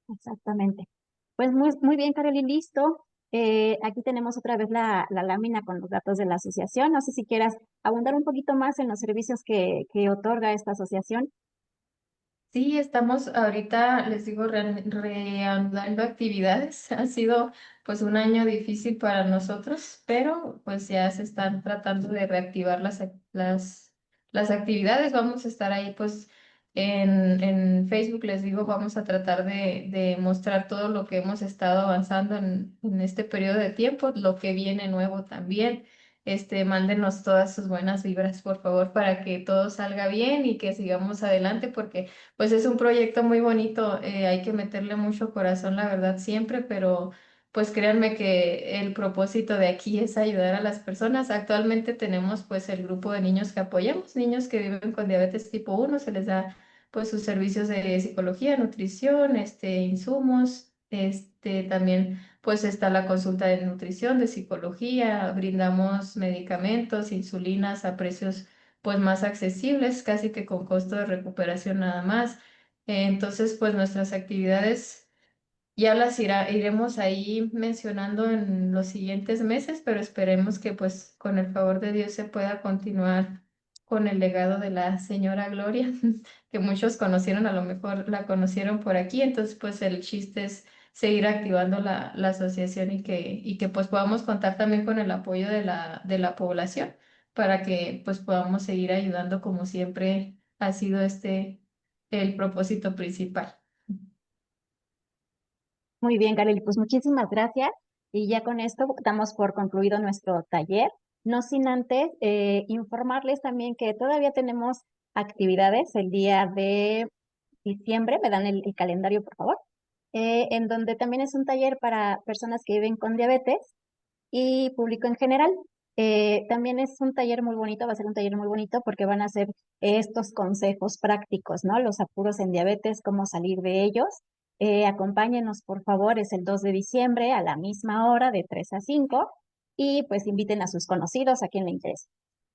Exactamente. Pues muy bien, Kareli, listo. Aquí tenemos otra vez la lámina con los datos de la asociación. No sé si quieras abundar un poquito más en los servicios que otorga esta asociación. Sí, estamos ahorita, les digo, reanudando actividades. Ha sido pues un año difícil para nosotros, pero pues ya se están tratando de reactivar las actividades. Vamos a estar ahí pues en Facebook, les digo, vamos a tratar de mostrar todo lo que hemos estado avanzando en este periodo de tiempo, lo que viene nuevo también. Mándenos todas sus buenas vibras, por favor, para que todo salga bien y que sigamos adelante, porque pues es un proyecto muy bonito, hay que meterle mucho corazón, la verdad, siempre, pero pues créanme que el propósito de aquí es ayudar a las personas. Actualmente tenemos pues el grupo de niños que apoyamos, niños que viven con diabetes tipo uno, se les da pues sus servicios de psicología, nutrición, insumos, también pues está la consulta de nutrición, de psicología, brindamos medicamentos, insulinas a precios pues más accesibles, casi que con costo de recuperación nada más. Entonces, pues nuestras actividades ya las iremos ahí mencionando en los siguientes meses, pero esperemos que pues con el favor de Dios se pueda continuar con el legado de la señora Gloria, que muchos conocieron, a lo mejor la conocieron por aquí, entonces pues el chiste es seguir activando la asociación y que pues podamos contar también con el apoyo de la población para que pues podamos seguir ayudando como siempre ha sido el propósito principal. Muy bien, Kareli, pues muchísimas gracias. Y ya con esto damos por concluido nuestro taller. No sin antes informarles también que todavía tenemos actividades el día de diciembre. Me dan el calendario, por favor. En donde también es un taller para personas que viven con diabetes y público en general. También es un taller muy bonito, va a ser un taller muy bonito porque van a ser estos consejos prácticos, ¿no? Los apuros en diabetes, cómo salir de ellos. Acompáñenos, por favor, es el 2 de diciembre a la misma hora, de 3 a 5, y pues inviten a sus conocidos, a quien le interese.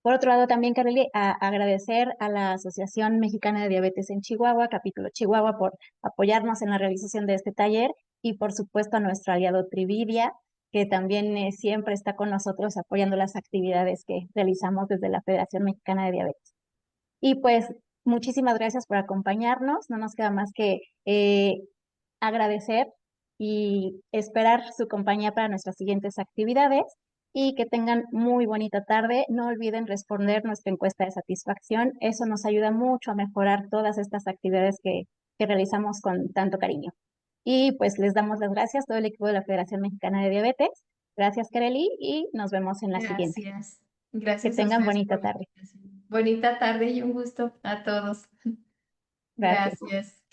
Por otro lado, también, Carly, agradecer a la Asociación Mexicana de Diabetes en Chihuahua, capítulo Chihuahua, por apoyarnos en la realización de este taller y, por supuesto, a nuestro aliado Trividia, que también siempre está con nosotros apoyando las actividades que realizamos desde la Federación Mexicana de Diabetes. Y pues muchísimas gracias por acompañarnos. No nos queda más que agradecer y esperar su compañía para nuestras siguientes actividades y que tengan muy bonita tarde. No olviden responder nuestra encuesta de satisfacción. Eso nos ayuda mucho a mejorar todas estas actividades que realizamos con tanto cariño. Y pues les damos las gracias a todo el equipo de la Federación Mexicana de Diabetes. Gracias, Kareli, y nos vemos en la siguiente. Gracias. Que Gracias a tengan ustedes bonita por la tarde. invitación. Bonita tarde y un gusto a todos. Gracias. Gracias.